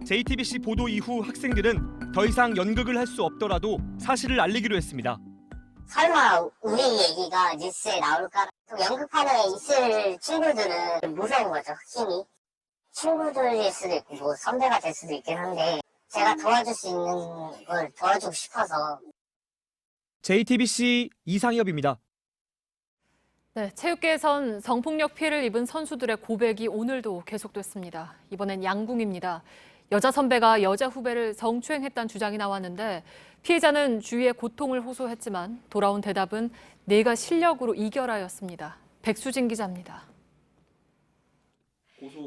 JTBC 보도 이후 학생들은 더 이상 연극을 할 수 없더라도 사실을 알리기로 했습니다. 설마 우리 얘기가 뉴스에 나올까? 연극판에 있을 친구들은 무서운 거죠, 힘이. 친구들일 수도 있고 뭐 선배가 될 수도 있긴 한데 제가 도와줄 수 있는 걸 도와주고 싶어서. JTBC 이상엽입니다. 네, 체육계에선 성폭력 피해를 입은 선수들의 고백이 오늘도 계속됐습니다. 이번엔 양궁입니다. 여자 선배가 여자 후배를 성추행했다는 주장이 나왔는데 피해자는 주위의 고통을 호소했지만 돌아온 대답은 내가 실력으로 이겨라였습니다. 백수진 기자입니다.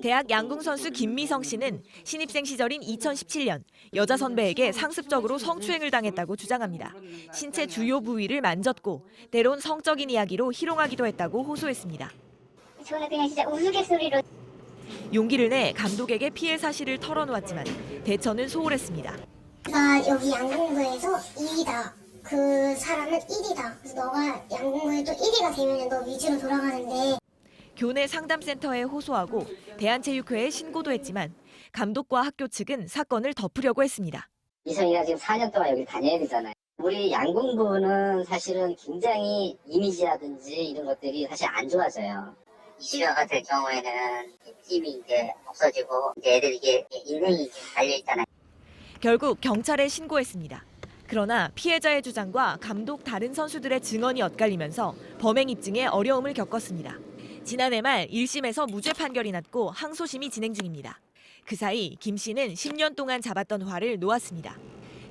대학 양궁 선수 김미성 씨는 신입생 시절인 2017년 여자 선배에게 상습적으로 성추행을 당했다고 주장합니다. 신체 주요 부위를 만졌고 때론 성적인 이야기로 희롱하기도 했다고 호소했습니다. 저는 그냥 진짜 우스갯소리로. 용기를 내 감독에게 피해 사실을 털어놓았지만 대처는 소홀했습니다. 나 여기 양궁부에서 2위다. 그 사람은 1위다. 그래서 너가 양궁부에 또 1위가 되면 너 위주로 돌아가는데. 교내 상담센터에 호소하고 대한체육회에 신고도 했지만 감독과 학교 측은 사건을 덮으려고 했습니다. 미성이가 지금 4년 동안 여기 다녀야 되잖아요. 우리 양궁부는 사실은 굉장히 이미지라든지 이런 것들이 사실 안 좋아져요. 이슈가 될 경우에는 팀이 이제 없어지고 이제 애들이 이게 인생이 달려 있잖아요. 결국 경찰에 신고했습니다. 그러나 피해자의 주장과 감독 다른 선수들의 증언이 엇갈리면서 범행 입증에 어려움을 겪었습니다. 지난해 말 1심에서 무죄 판결이 났고 항소심이 진행 중입니다. 그 사이 김 씨는 10년 동안 잡았던 화를 놓았습니다.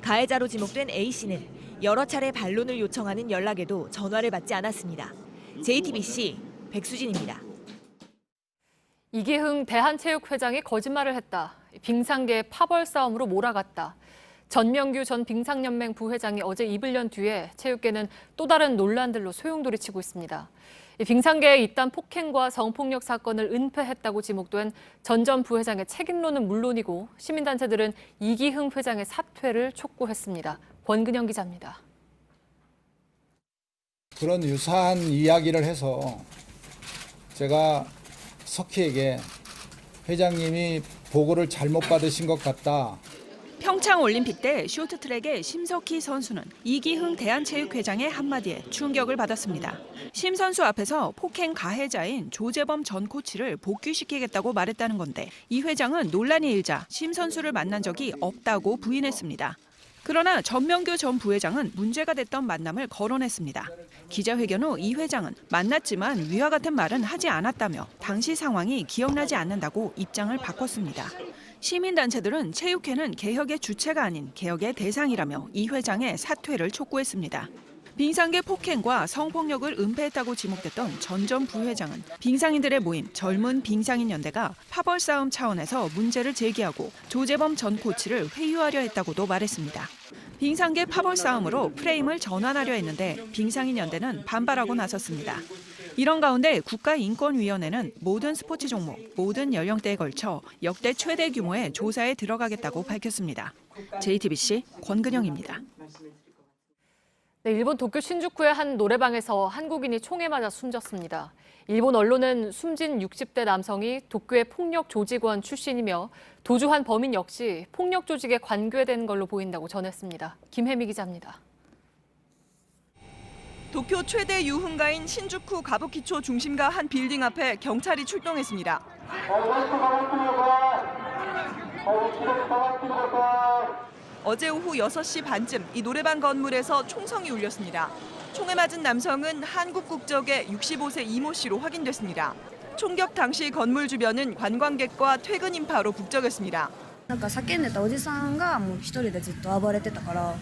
가해자로 지목된 A 씨는 여러 차례 반론을 요청하는 연락에도 전화를 받지 않았습니다. JTBC 백수진입니다. 이기흥 대한체육회장이 거짓말을 했다. 빙상계의 파벌 싸움으로 몰아갔다. 전명규 전 빙상연맹 부회장이 어제 입을 연 뒤에 체육계는 또 다른 논란들로 소용돌이치고 있습니다. 빙상계의 이딴 폭행과 성폭력 사건을 은폐했다고 지목된 전 부회장의 책임론은 물론이고 시민단체들은 이기흥 회장의 사퇴를 촉구했습니다. 권근영 기자입니다. 그런 유사한 이야기를 해서 제가 석희에게 회장님이 보고를 잘못 받으신 것 같다. 평창 올림픽 때 쇼트트랙의 심석희 선수는 이기흥 대한체육회장의 한마디에 충격을 받았습니다. 심 선수 앞에서 폭행 가해자인 조재범 전 코치를 복귀시키겠다고 말했다는 건데 이 회장은 논란이 일자 심 선수를 만난 적이 없다고 부인했습니다. 그러나 전명규 전 부회장은 문제가 됐던 만남을 거론했습니다. 기자회견 후 이 회장은 만났지만 위와 같은 말은 하지 않았다며 당시 상황이 기억나지 않는다고 입장을 바꿨습니다. 시민단체들은 체육회는 개혁의 주체가 아닌 개혁의 대상이라며 이 회장의 사퇴를 촉구했습니다. 빙상계 폭행과 성폭력을 은폐했다고 지목됐던 전 부회장은 빙상인들의 모임 젊은 빙상인연대가 파벌 싸움 차원에서 문제를 제기하고 조재범 전 코치를 회유하려 했다고도 말했습니다. 빙상계 파벌 싸움으로 프레임을 전환하려 했는데 빙상인연대는 반발하고 나섰습니다. 이런 가운데 국가인권위원회는 모든 스포츠 종목, 모든 연령대에 걸쳐 역대 최대 규모의 조사에 들어가겠다고 밝혔습니다. JTBC 권근영입니다. 네, 일본 도쿄 신주쿠의 한 노래방에서 한국인이 총에 맞아 숨졌습니다. 일본 언론은 숨진 60대 남성이 도쿄의 폭력 조직원 출신이며 도주한 범인 역시 폭력 조직에 관계된 걸로 보인다고 전했습니다. 김혜미 기자입니다. 도쿄 최대 유흥가인 신주쿠 가부키초 중심가 한 빌딩 앞에 경찰이 출동했습니다. 어제 오후 6시 반쯤 이 노래방 건물에서 총성이 울렸습니다. 총에 맞은 남성은 한국 국적의 65세 이모 씨로 확인됐습니다. 총격 당시 건물 주변은 관광객과 퇴근 인파로 북적였습니다. なんか叫んでたおじさんがもう一人でずっと暴れてたから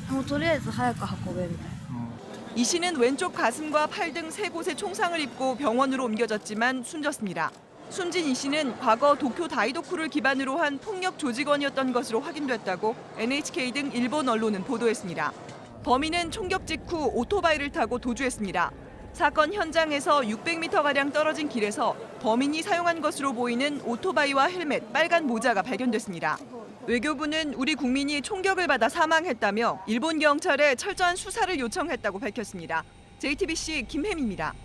もうとりあえず早く運べみたいな。 이 씨는 왼쪽 가슴과 팔 등 3곳에 총상을 입고 병원으로 옮겨졌지만 숨졌습니다. 숨진 이 씨는 과거 도쿄 다이도쿠를 기반으로 한 폭력 조직원이었던 것으로 확인됐다고 NHK 등 일본 언론은 보도했습니다. 범인은 총격 직후 오토바이를 타고 도주했습니다. 사건 현장에서 600m가량 떨어진 길에서 범인이 사용한 것으로 보이는 오토바이와 헬멧, 빨간 모자가 발견됐습니다. 외교부는 우리 국민이 총격을 받아 사망했다며 일본 경찰에 철저한 수사를 요청했다고 밝혔습니다. JTBC 김혜미입니다.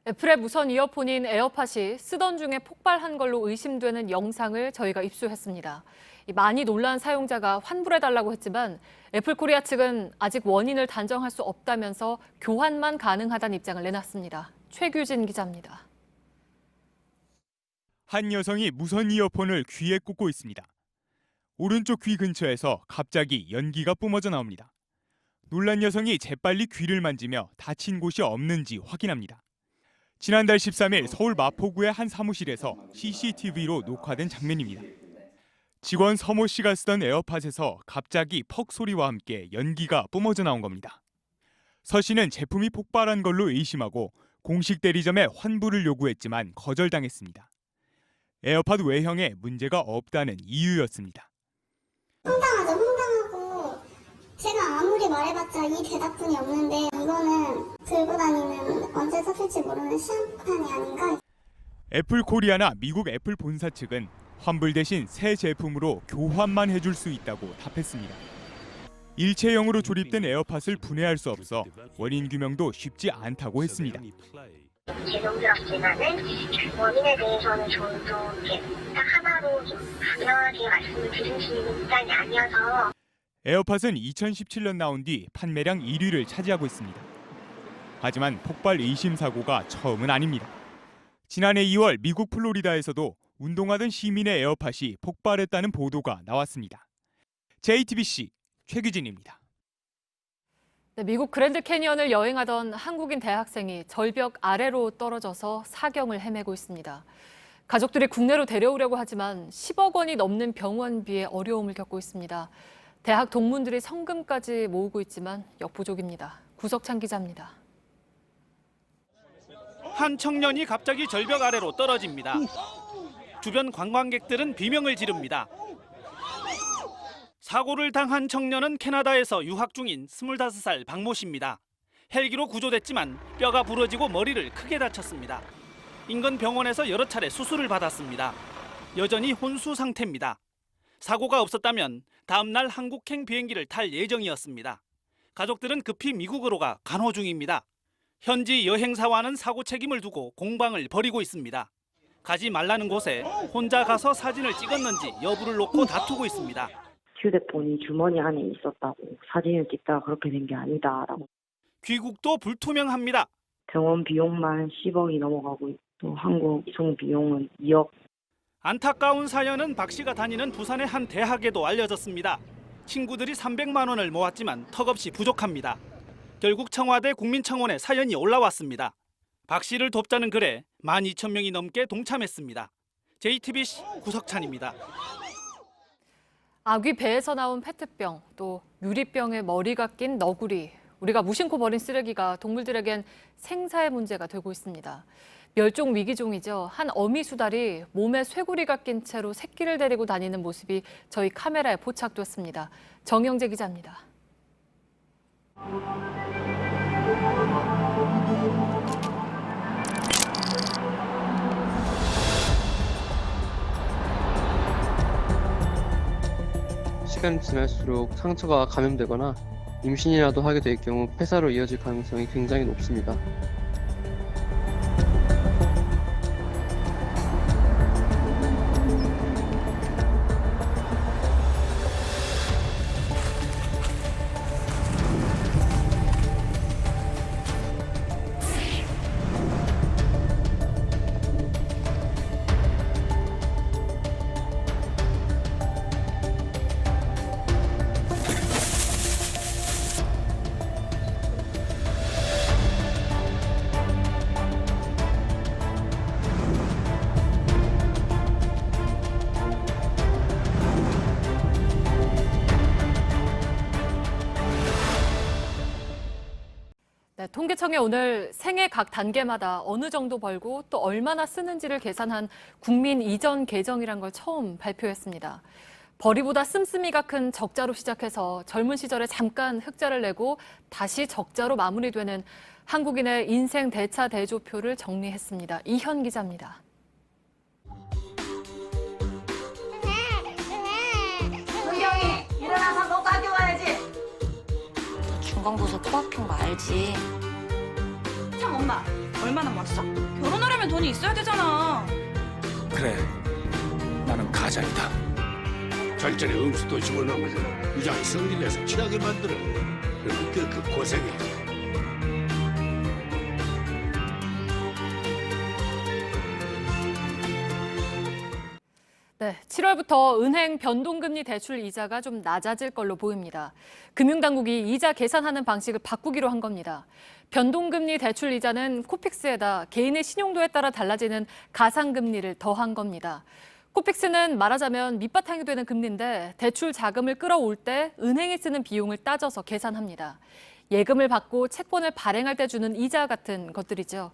애플의 무선 이어폰인 에어팟이 쓰던 중에 폭발한 걸로 의심되는 영상을 저희가 입수했습니다. 많이 놀란 사용자가 환불해달라고 했지만 애플코리아 측은 아직 원인을 단정할 수 없다면서 교환만 가능하다는 입장을 내놨습니다. 최규진 기자입니다. 한 여성이 무선 이어폰을 귀에 꽂고 있습니다. 오른쪽 귀 근처에서 갑자기 연기가 뿜어져 나옵니다. 놀란 여성이 재빨리 귀를 만지며 다친 곳이 없는지 확인합니다. 지난달 13일 서울 마포구의 한 사무실에서 CCTV로 녹화된 장면입니다. 직원 서모 씨가 쓰던 에어팟에서 갑자기 퍽 소리와 함께 연기가 뿜어져 나온 겁니다. 서 씨는 제품이 폭발한 걸로 의심하고 공식 대리점에 환불을 요구했지만 거절당했습니다. 에어팟 외형에 문제가 없다는 이유였습니다. 황당하죠. 황당하고 제가 아무리 말해봤자 이 대답뿐이 없는데 이거는 들고 다니는 언제 잡힐지 모르는 시한판이 아닌가. 애플 코리아나 미국 애플 본사 측은 환불 대신 새 제품으로 교환만 해줄 수 있다고 답했습니다. 일체형으로 조립된 에어팟을 분해할 수 없어 원인 규명도 쉽지 않다고 했습니다. 죄송스럽지만은 원인에 대해서는 저도 딱 하나로 좀 분명하게 말씀을 드릴 수 있는 입장이 아니어서. 에어팟은 2017년 나온 뒤 판매량 1위를 차지하고 있습니다. 하지만 폭발 의심 사고가 처음은 아닙니다. 지난해 2월 미국 플로리다에서도 운동하던 시민의 에어팟이 폭발했다는 보도가 나왔습니다. JTBC 최규진입니다. 네, 미국 그랜드 캐니언을 여행하던 한국인 대학생이 절벽 아래로 떨어져서 사경을 헤매고 있습니다. 가족들이 국내로 데려오려고 하지만 10억 원이 넘는 병원비에 어려움을 겪고 있습니다. 대학 동문들이 성금까지 모으고 있지만 역부족입니다. 구석찬 기자입니다. 한 청년이 갑자기 절벽 아래로 떨어집니다. 주변 관광객들은 비명을 지릅니다. 사고를 당한 청년은 캐나다에서 유학 중인 25살 박모 씨입니다. 헬기로 구조됐지만 뼈가 부러지고 머리를 크게 다쳤습니다. 인근 병원에서 여러 차례 수술을 받았습니다. 여전히 혼수 상태입니다. 사고가 없었다면 다음 날 한국행 비행기를 탈 예정이었습니다. 가족들은 급히 미국으로 가 간호 중입니다. 현지 여행사와는 사고 책임을 두고 공방을 벌이고 있습니다. 가지 말라는 곳에 혼자 가서 사진을 찍었는지 여부를 놓고 다투고 있습니다. 휴대폰이 주머니 안에 있었다고 사진을 찍다가 그렇게 된 게 아니다라고. 귀국도 불투명합니다. 병원 비용만 10억이 넘어가고 또 한국 이송 비용은 2억. 안타까운 사연은 박 씨가 다니는 부산의 한 대학에도 알려졌습니다. 친구들이 300만 원을 모았지만 턱없이 부족합니다. 결국 청와대 국민청원에 사연이 올라왔습니다. 박 씨를 돕자는 글에 12,000명이 넘게 동참했습니다. JTBC 구석찬입니다. 아귀 배에서 나온 페트병, 또 유리병에 머리가 낀 너구리. 우리가 무심코 버린 쓰레기가 동물들에겐 생사의 문제가 되고 있습니다. 멸종 위기종이죠. 한 어미수달이 몸에 쇠고리가 낀 채로 새끼를 데리고 다니는 모습이 저희 카메라에 포착됐습니다. 정영재 기자입니다. 시간이 지날수록 상처가 감염되거나 임신이라도 하게 될 경우 폐사로 이어질 가능성이 굉장히 높습니다. 네, 통계청이 오늘 생애 각 단계마다 어느 정도 벌고 또 얼마나 쓰는지를 계산한 국민 이전 계정이란 걸 처음 발표했습니다. 벌이보다 씀씀이가 큰 적자로 시작해서 젊은 시절에 잠깐 흑자를 내고 다시 적자로 마무리되는 한국인의 인생 대차 대조표를 정리했습니다. 이현 기자입니다. 은경이 일어나서 너 가져와야지. 너 중간고사 코앞인 거 알지? 참 엄마 얼마나 모았어? 결혼하려면 돈이 있어야 되잖아. 그래, 나는 가장이다. 절전에 음수도 집어넣으면서 유장이 성질내서 취하게 만들어. 그러니까 그 고생이. 네, 7월부터 은행 변동금리 대출 이자가 좀 낮아질 걸로 보입니다. 금융당국이 이자 계산하는 방식을 바꾸기로 한 겁니다. 변동금리 대출 이자는 코픽스에다 개인의 신용도에 따라 달라지는 가상금리를 더한 겁니다. 코픽스는 말하자면 밑바탕이 되는 금리인데 대출 자금을 끌어올 때 은행이 쓰는 비용을 따져서 계산합니다. 예금을 받고 채권을 발행할 때 주는 이자 같은 것들이죠.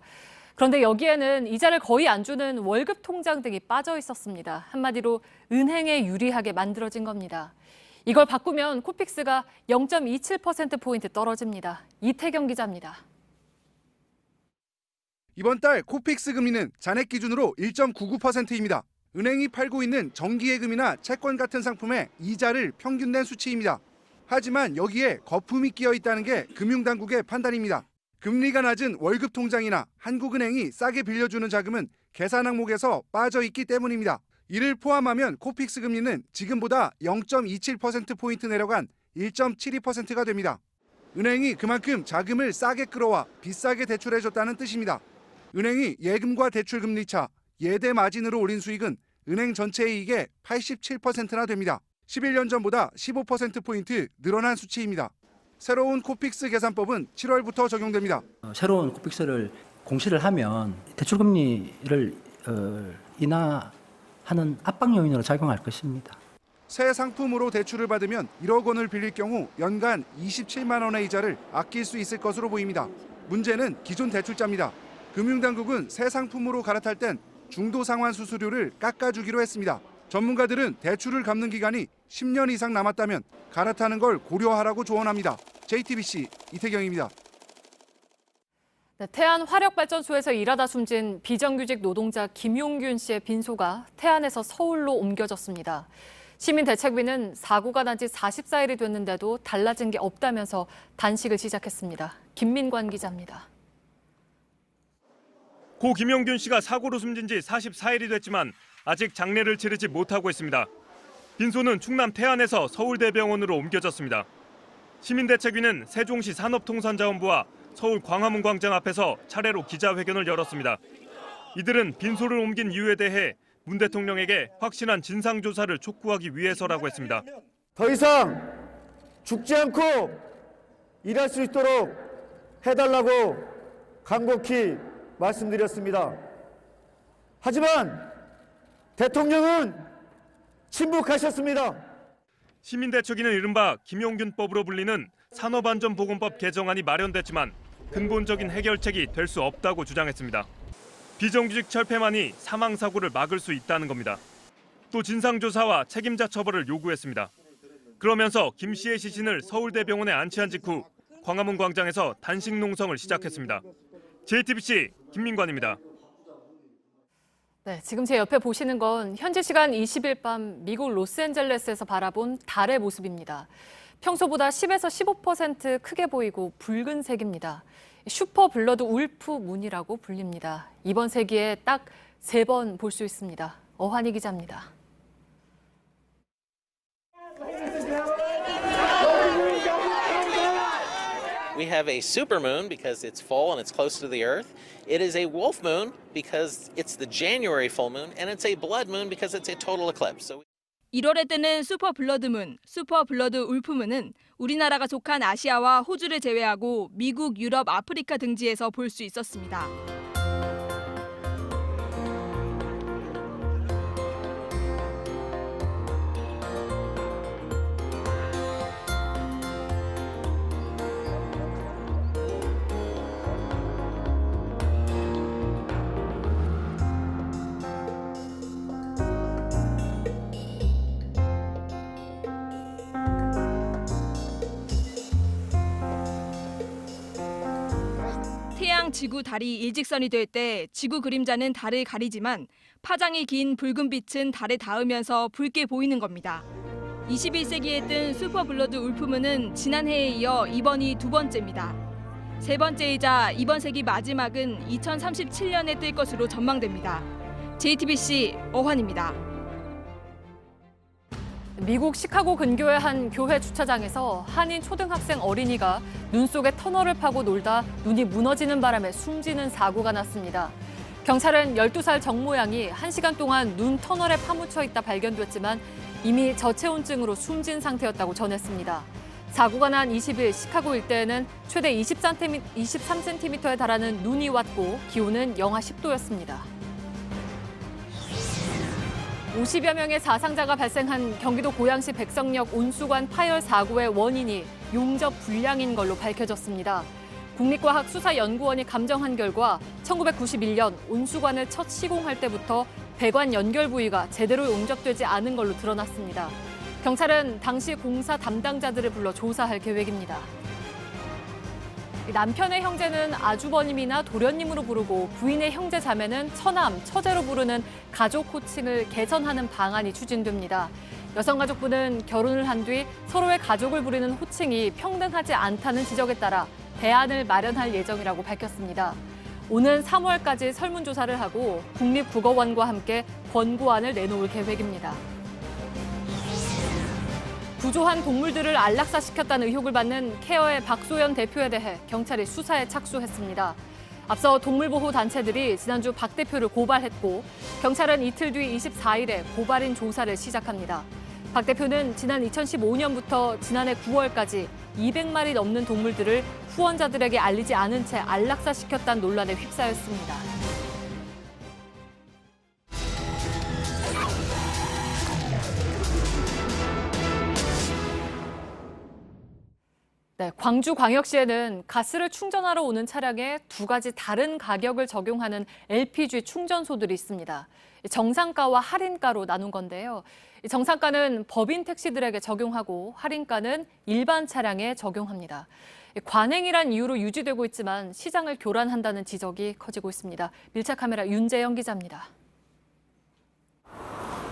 그런데 여기에는 이자를 거의 안 주는 월급 통장 등이 빠져 있었습니다. 한마디로 은행에 유리하게 만들어진 겁니다. 이걸 바꾸면 코픽스가 0.27%포인트 떨어집니다. 이태경 기자입니다. 이번 달 코픽스 금리는 잔액 기준으로 1.99%입니다. 은행이 팔고 있는 정기예금이나 채권 같은 상품의 이자를 평균 낸 수치입니다. 하지만 여기에 거품이 끼어 있다는 게 금융당국의 판단입니다. 금리가 낮은 월급 통장이나 한국은행이 싸게 빌려주는 자금은 계산 항목에서 빠져 있기 때문입니다. 이를 포함하면 코픽스 금리는 지금보다 0.27%포인트 내려간 1.72%가 됩니다. 은행이 그만큼 자금을 싸게 끌어와 비싸게 대출해줬다는 뜻입니다. 은행이 예금과 대출 금리 차, 예대 마진으로 올린 수익은 은행 전체의 이익의 87%나 됩니다. 11년 전보다 15%포인트 늘어난 수치입니다. 새로운 코픽스 계산법은 7월부터 적용됩니다. 새로운 코픽스를 공시를 하면 대출금리를 인하하는 압박 요인으로 작용할 것입니다. 새 상품으로 대출을 받으면 1억 원을 빌릴 경우 연간 27만 원의 이자를 아낄 수 있을 것으로 보입니다. 문제는 기존 대출자입니다. 금융당국은 새 상품으로 갈아탈 땐 중도 상환 수수료를 깎아주기로 했습니다. 전문가들은 대출을 갚는 기간이 10년 이상 남았다면 갈아타는 걸 고려하라고 조언합니다. JTBC 이태경입니다. 네, 태안 화력발전소에서 일하다 숨진 비정규직 노동자 김용균 씨의 빈소가 태안에서 서울로 옮겨졌습니다. 시민대책위는 사고가 난 지 44일이 됐는데도 달라진 게 없다면서 단식을 시작했습니다. 김민관 기자입니다. 고 김용균 씨가 사고로 숨진 지 44일이 됐지만 아직 장례를 치르지 못하고 있습니다. 빈소는 충남 태안에서 서울대병원으로 옮겨졌습니다. 시민대책위는 세종시 산업통상자원부와 서울 광화문 광장 앞에서 차례로 기자회견을 열었습니다. 이들은 빈소를 옮긴 이유에 대해 문 대통령에게 확실한 진상조사를 촉구하기 위해서라고 했습니다. 더 이상 죽지 않고 일할 수 있도록 해달라고 간곡히 말씀드렸습니다. 하지만 대통령은 침묵하셨습니다. 시민대책위는 이른바 김용균법으로 불리는 산업안전보건법 개정안이 마련됐지만 근본적인 해결책이 될 수 없다고 주장했습니다. 비정규직 철폐만이 사망사고를 막을 수 있다는 겁니다. 또 진상조사와 책임자 처벌을 요구했습니다. 그러면서 김 씨의 시신을 서울대병원에 안치한 직후 광화문 광장에서 단식 농성을 시작했습니다. JTBC 김민관입니다. 네, 지금 제 옆에 보시는 건 현지 시간 20일 밤 미국 로스앤젤레스에서 바라본 달의 모습입니다. 평소보다 10에서 15% 크게 보이고 붉은색입니다. 슈퍼 블러드 울프 문이라고 불립니다. 이번 세기에 딱 3번 볼 수 있습니다. 어환희 기자입니다. We have a supermoon because it's full and it's close to the Earth. It is a wolf moon because it's the January full moon, and it's a blood moon because it's a total eclipse. So 1월에 뜨는 슈퍼 블러드문, 슈퍼 블러드 울프문은 우리나라가 속한 아시아와 호주를 제외하고 미국, 유럽, 아프리카 등지에서 볼 수 있었습니다. 태양, 지구, 달이 일직선이 될 때 지구 그림자는 달을 가리지만 파장이 긴 붉은 빛은 달에 닿으면서 붉게 보이는 겁니다. 21세기에 뜬 슈퍼 블러드 울프문은 지난해에 이어 이번이 2번째입니다. 3번째이자 이번 세기 마지막은 2037년에 뜰 것으로 전망됩니다. JTBC 어환입니다. 미국 시카고 근교의 한 교회 주차장에서 한인 초등학생 어린이가 눈 속에 터널을 파고 놀다 눈이 무너지는 바람에 숨지는 사고가 났습니다. 경찰은 12살 정 모양이 1시간 동안 눈 터널에 파묻혀 있다 발견됐지만 이미 저체온증으로 숨진 상태였다고 전했습니다. 사고가 난 20일 시카고 일대에는 최대 23cm에 달하는 눈이 왔고 기온은 영하 10도였습니다. 50여 명의 사상자가 발생한 경기도 고양시 백성역 온수관 파열 사고의 원인이 용접 불량인 걸로 밝혀졌습니다. 국립과학수사연구원이 감정한 결과 1991년 온수관을 첫 시공할 때부터 배관 연결 부위가 제대로 용접되지 않은 걸로 드러났습니다. 경찰은 당시 공사 담당자들을 불러 조사할 계획입니다. 남편의 형제는 아주버님이나 도련님으로 부르고 부인의 형제 자매는 처남, 처제로 부르는 가족 호칭을 개선하는 방안이 추진됩니다. 여성가족부는 결혼을 한 뒤 서로의 가족을 부르는 호칭이 평등하지 않다는 지적에 따라 대안을 마련할 예정이라고 밝혔습니다. 오는 3월까지 설문조사를 하고 국립국어원과 함께 권고안을 내놓을 계획입니다. 구조한 동물들을 안락사시켰다는 의혹을 받는 케어의 박소연 대표에 대해 경찰이 수사에 착수했습니다. 앞서 동물보호 단체들이 지난주 박 대표를 고발했고 경찰은 이틀 뒤 24일에 고발인 조사를 시작합니다. 박 대표는 지난 2015년부터 지난해 9월까지 200마리 넘는 동물들을 후원자들에게 알리지 않은 채 안락사시켰다는 논란에 휩싸였습니다. 네, 광주광역시에는 가스를 충전하러 오는 차량에 2가지 다른 가격을 적용하는 LPG 충전소들이 있습니다. 정상가와 할인가로 나눈 건데요. 정상가는 법인 택시들에게 적용하고 할인가는 일반 차량에 적용합니다. 관행이란 이유로 유지되고 있지만 시장을 교란한다는 지적이 커지고 있습니다. 밀착 카메라 윤재영 기자입니다.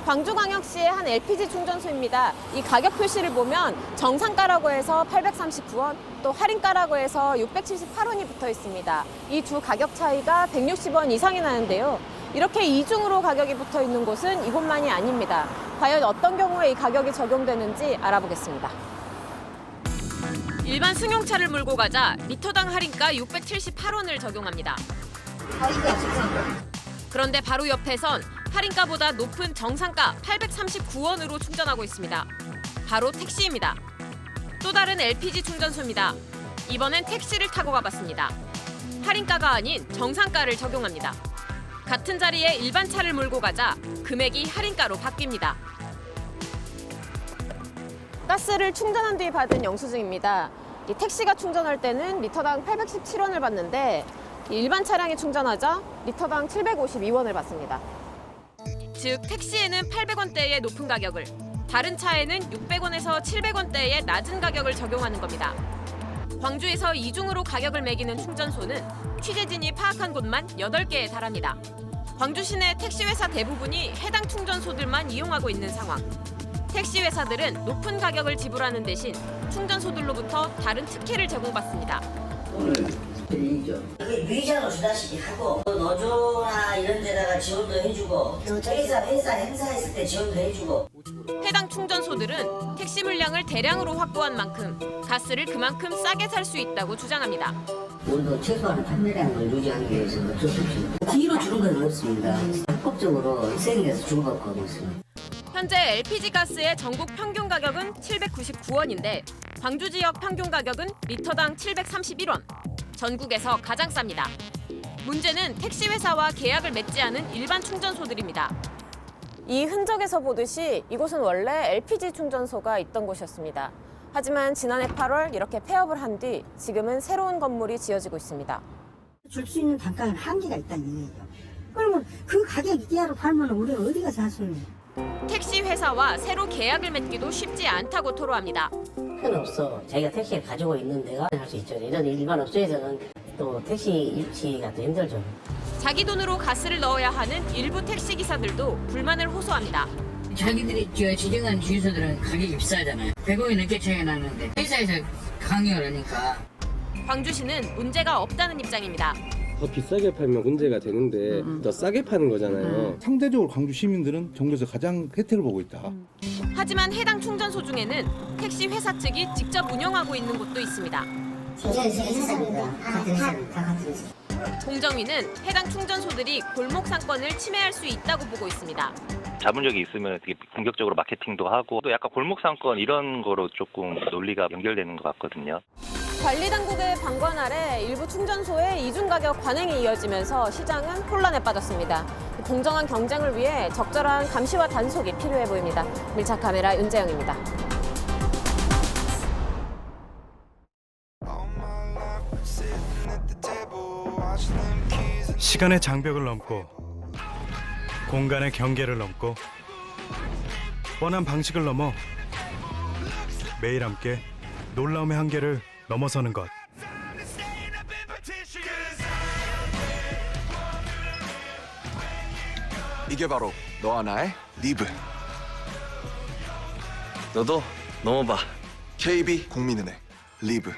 광주광역시의 한 LPG 충전소입니다. 이 가격 표시를 보면 정상가라고 해서 839원, 또 할인가라고 해서 678원이 붙어 있습니다. 이 두 가격 차이가 160원 이상이 나는데요. 이렇게 이중으로 가격이 붙어 있는 곳은 이곳만이 아닙니다. 과연 어떤 경우에 이 가격이 적용되는지 알아보겠습니다. 일반 승용차를 몰고 가자 리터당 할인가 678원을 적용합니다. 그런데 바로 옆에선 할인가보다 높은 정상가 839원으로 충전하고 있습니다. 바로 택시입니다. 또 다른 LPG 충전소입니다. 이번엔 택시를 타고 가봤습니다. 할인가가 아닌 정상가를 적용합니다. 같은 자리에 일반 차를 몰고 가자 금액이 할인가로 바뀝니다. 가스를 충전한 뒤 받은 영수증입니다. 이 택시가 충전할 때는 리터당 817원을 받는데 일반 차량이 충전하자 리터당 752원을 받습니다. 즉 택시에는 800원대의 높은 가격을, 다른 차에는 600원에서 700원대의 낮은 가격을 적용하는 겁니다. 광주에서 이중으로 가격을 매기는 충전소는 취재진이 파악한 곳만 8개에 달합니다. 광주 시내 택시회사 대부분이 해당 충전소들만 이용하고 있는 상황. 택시 회사들은 높은 가격을 지불하는 대신 충전소들로부터 다른 특혜를 제공받습니다. 무이자로 주다시피 하고 노조나 이런 데다가 지원도 해주고 회사 행사했을 때 지원도 해주고 해당 충전소들은 택시 물량을 대량으로 확보한 만큼 가스를 그만큼 싸게 살 수 있다고 주장합니다. 우리도 최소한 판매량을 유지하기 위해서는 어쩔 수 없습니다. 뒤로 주는 건 없습니다. 합법적으로 희생해서 주고받고 있습니다. 현재 LPG 가스의 전국 평균 가격은 799원인데 광주 지역 평균 가격은 리터당 731원. 전국에서 가장 쌉니다. 문제는 택시 회사와 계약을 맺지 않은 일반 충전소들입니다. 이 흔적에서 보듯이 이곳은 원래 LPG 충전소가 있던 곳이었습니다. 하지만 지난해 8월 이렇게 폐업을 한 뒤 지금은 새로운 건물이 지어지고 있습니다. 줄 수 있는 단가는 한계가 있다는 얘기죠. 그러면 그 가격 이하로 팔면 우리가 어디 가서 할 수 있는? 택시 회사와 새로 계약을 맺기도 쉽지 않다고 토로합니다. 큰 업소, 자기가 택시를 가지고 있는 데가 할 수 있죠. 이런 일반 업소에서는 또 택시 유치가 더 힘들죠. 자기 돈으로 가스를 넣어야 하는 일부 택시 기사들도 불만을 호소합니다. 자기들이 지정한 주유소들은 가격이 비싸잖아요. 100원이 넘게 차이가 나는데 회사에서 강요를 하니까. 광주시는 문제가 없다는 입장입니다. 더 비싸게 팔면 문제가 되는데 더 싸게 파는 거잖아요. 상대적으로 광주 시민들은 정부에서 가장 혜택을 보고 있다. 하지만 해당 충전소 중에는 택시 회사 측이 직접 운영하고 있는 곳도 있습니다. 공정위는 해당 충전소들이 골목 상권을 침해할 수 있다고 보고 있습니다. 자본력이 있으면 되게 공격적으로 마케팅도 하고 또 약간 골목 상권 이런 거로 조금 논리가 연결되는 것 같거든요. 관리 당국의 방관 아래 일부 충전소의 이중 가격 관행이 이어지면서 시장은 혼란에 빠졌습니다. 공정한 경쟁을 위해 적절한 감시와 단속이 필요해 보입니다. 밀착 카메라 윤재영입니다. 시간의 장벽을 넘고 공간의 경계를 넘고 뻔한 방식을 넘어 매일 함께 놀라움의 한계를 넘어서는 것. 이게 바로 너와 나의 리브. 너도 넘어봐. KB 국민은행 리브.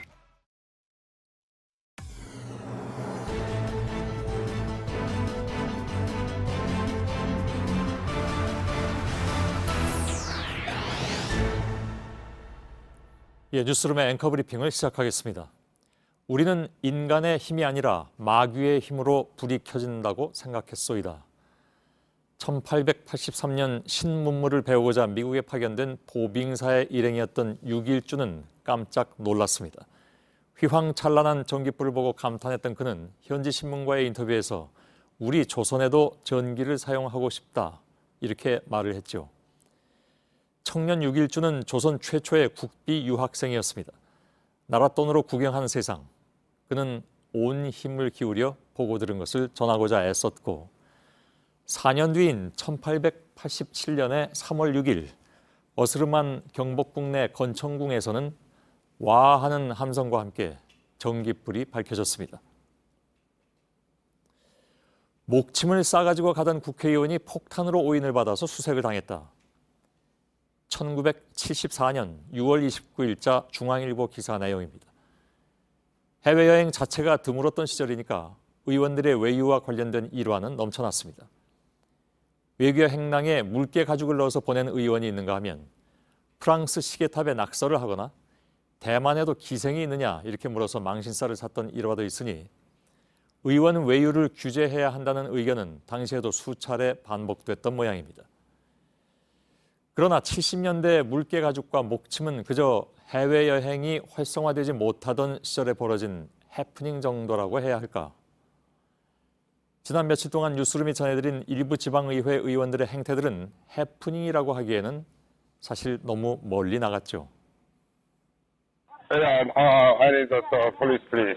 예, 뉴스룸의 앵커 브리핑을 시작하겠습니다. 우리는 인간의 힘이 아니라 마귀의 힘으로 불이 켜진다고 생각했소이다. 1883년 신문물을 배우고자 미국에 파견된 보빙사의 일행이었던 6.1주는 깜짝 놀랐습니다. 휘황찬란한 전기불을 보고 감탄했던 그는 현지 신문과의 인터뷰에서 우리 조선에도 전기를 사용하고 싶다 이렇게 말을 했죠. 청년 6.1주는 조선 최초의 국비 유학생이었습니다. 나라 돈으로 구경한 세상, 그는 온 힘을 기울여 보고 들은 것을 전하고자 애썼고 4년 뒤인 1887년의 3월 6일 어스름한 경복궁 내 건청궁에서는 와 하는 함성과 함께 전깃불이 밝혀졌습니다. 목침을 싸가지고 가던 국회의원이 폭탄으로 오인을 받아서 수색을 당했다. 1974년 6월 29일자 중앙일보 기사 내용입니다. 해외여행 자체가 드물었던 시절이니까 의원들의 외유와 관련된 일화는 넘쳐났습니다. 외교 행랑에 물개 가죽을 넣어서 보낸 의원이 있는가 하면 프랑스 시계탑에 낙서를 하거나 대만에도 기생이 있느냐 이렇게 물어서 망신살을 샀던 일화도 있으니 의원 외유를 규제해야 한다는 의견은 당시에도 수차례 반복됐던 모양입니다. 그러나 70년대 물개 가죽과 목침은 그저 해외여행이 활성화되지 못하던 시절에 벌어진 해프닝 정도라고 해야 할까? 지난 며칠 동안 뉴스룸이 전해드린 일부 지방의회 의원들의 행태들은 해프닝이라고 하기에는 사실 너무 멀리 나갔죠.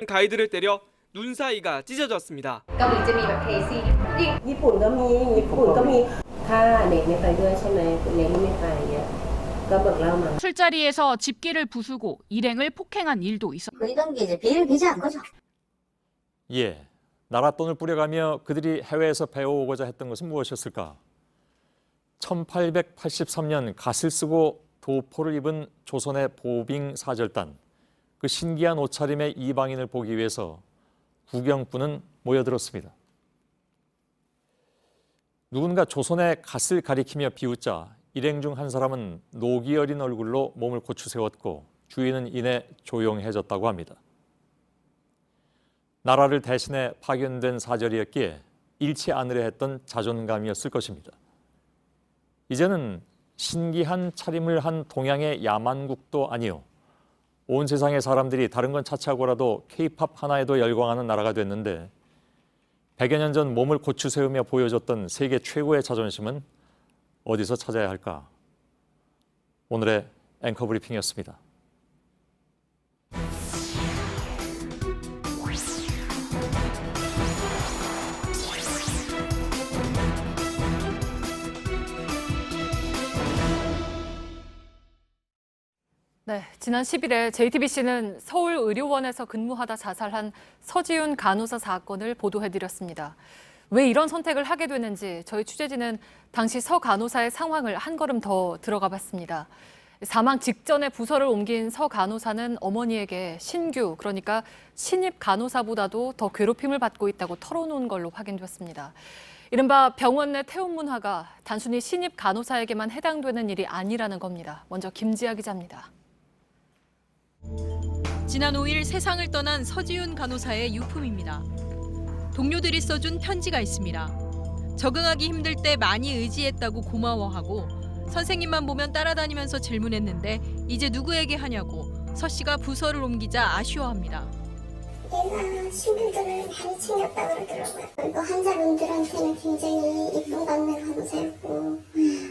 가이드를 때려 눈 사이가 찢어졌습니다. 술자리에서 집기를 부수고 일행을 폭행한 일도 있었습니다. 이런 게 이제 비를 비자한 거죠. 1883년 갓을 쓰고 도포를 입은 조선의 보빙 사절단, 그 신기한 옷차림의 이방인을 보기 위해서 구경꾼은 모여들었습니다. 누군가 조선의 갓을 가리키며 비웃자 일행 중 한 사람은 노기 어린 얼굴로 몸을 고추 세웠고 주위는 이내 조용해졌다고 합니다. 나라를 대신해 파견된 사절이었기에 잃지 않으려 했던 자존감이었을 것입니다. 이제는 신기한 차림을 한 동양의 야만국도 아니요, 온 세상의 사람들이 다른 건 차치하고라도 K-팝 하나에도 열광하는 나라가 됐는데 100여 년 전 몸을 고추 세우며 보여줬던 세계 최고의 자존심은 어디서 찾아야 할까? 오늘의 앵커 브리핑이었습니다. 네, 지난 10일에 JTBC는 서울의료원에서 근무하다 자살한 서지훈 간호사 사건을 보도해드렸습니다. 왜 이런 선택을 하게 되는지 저희 취재진은 당시 서 간호사의 상황을 한 걸음 더 들어가 봤습니다. 사망 직전에 부서를 옮긴 서 간호사는 어머니에게 신규, 그러니까 신입 간호사보다도 더 괴롭힘을 받고 있다고 털어놓은 걸로 확인됐습니다. 이른바 병원 내 태움 문화가 단순히 신입 간호사에게만 해당되는 일이 아니라는 겁니다. 먼저 김지아 기자입니다. 지난 5일 세상을 떠난 서지훈 간호사의 유품입니다. 동료들이 써준 편지가 있습니다. 적응하기 힘들 때 많이 의지했다고 고마워하고 선생님만 보면 따라다니면서 질문했는데 이제 누구에게 하냐고 서 씨가 부서를 옮기자 아쉬워합니다. 얘가 신규들을 많이 챙겼다 그러더라고요. 또 환자분들한테는 굉장히 이쁨 받는 간호사였고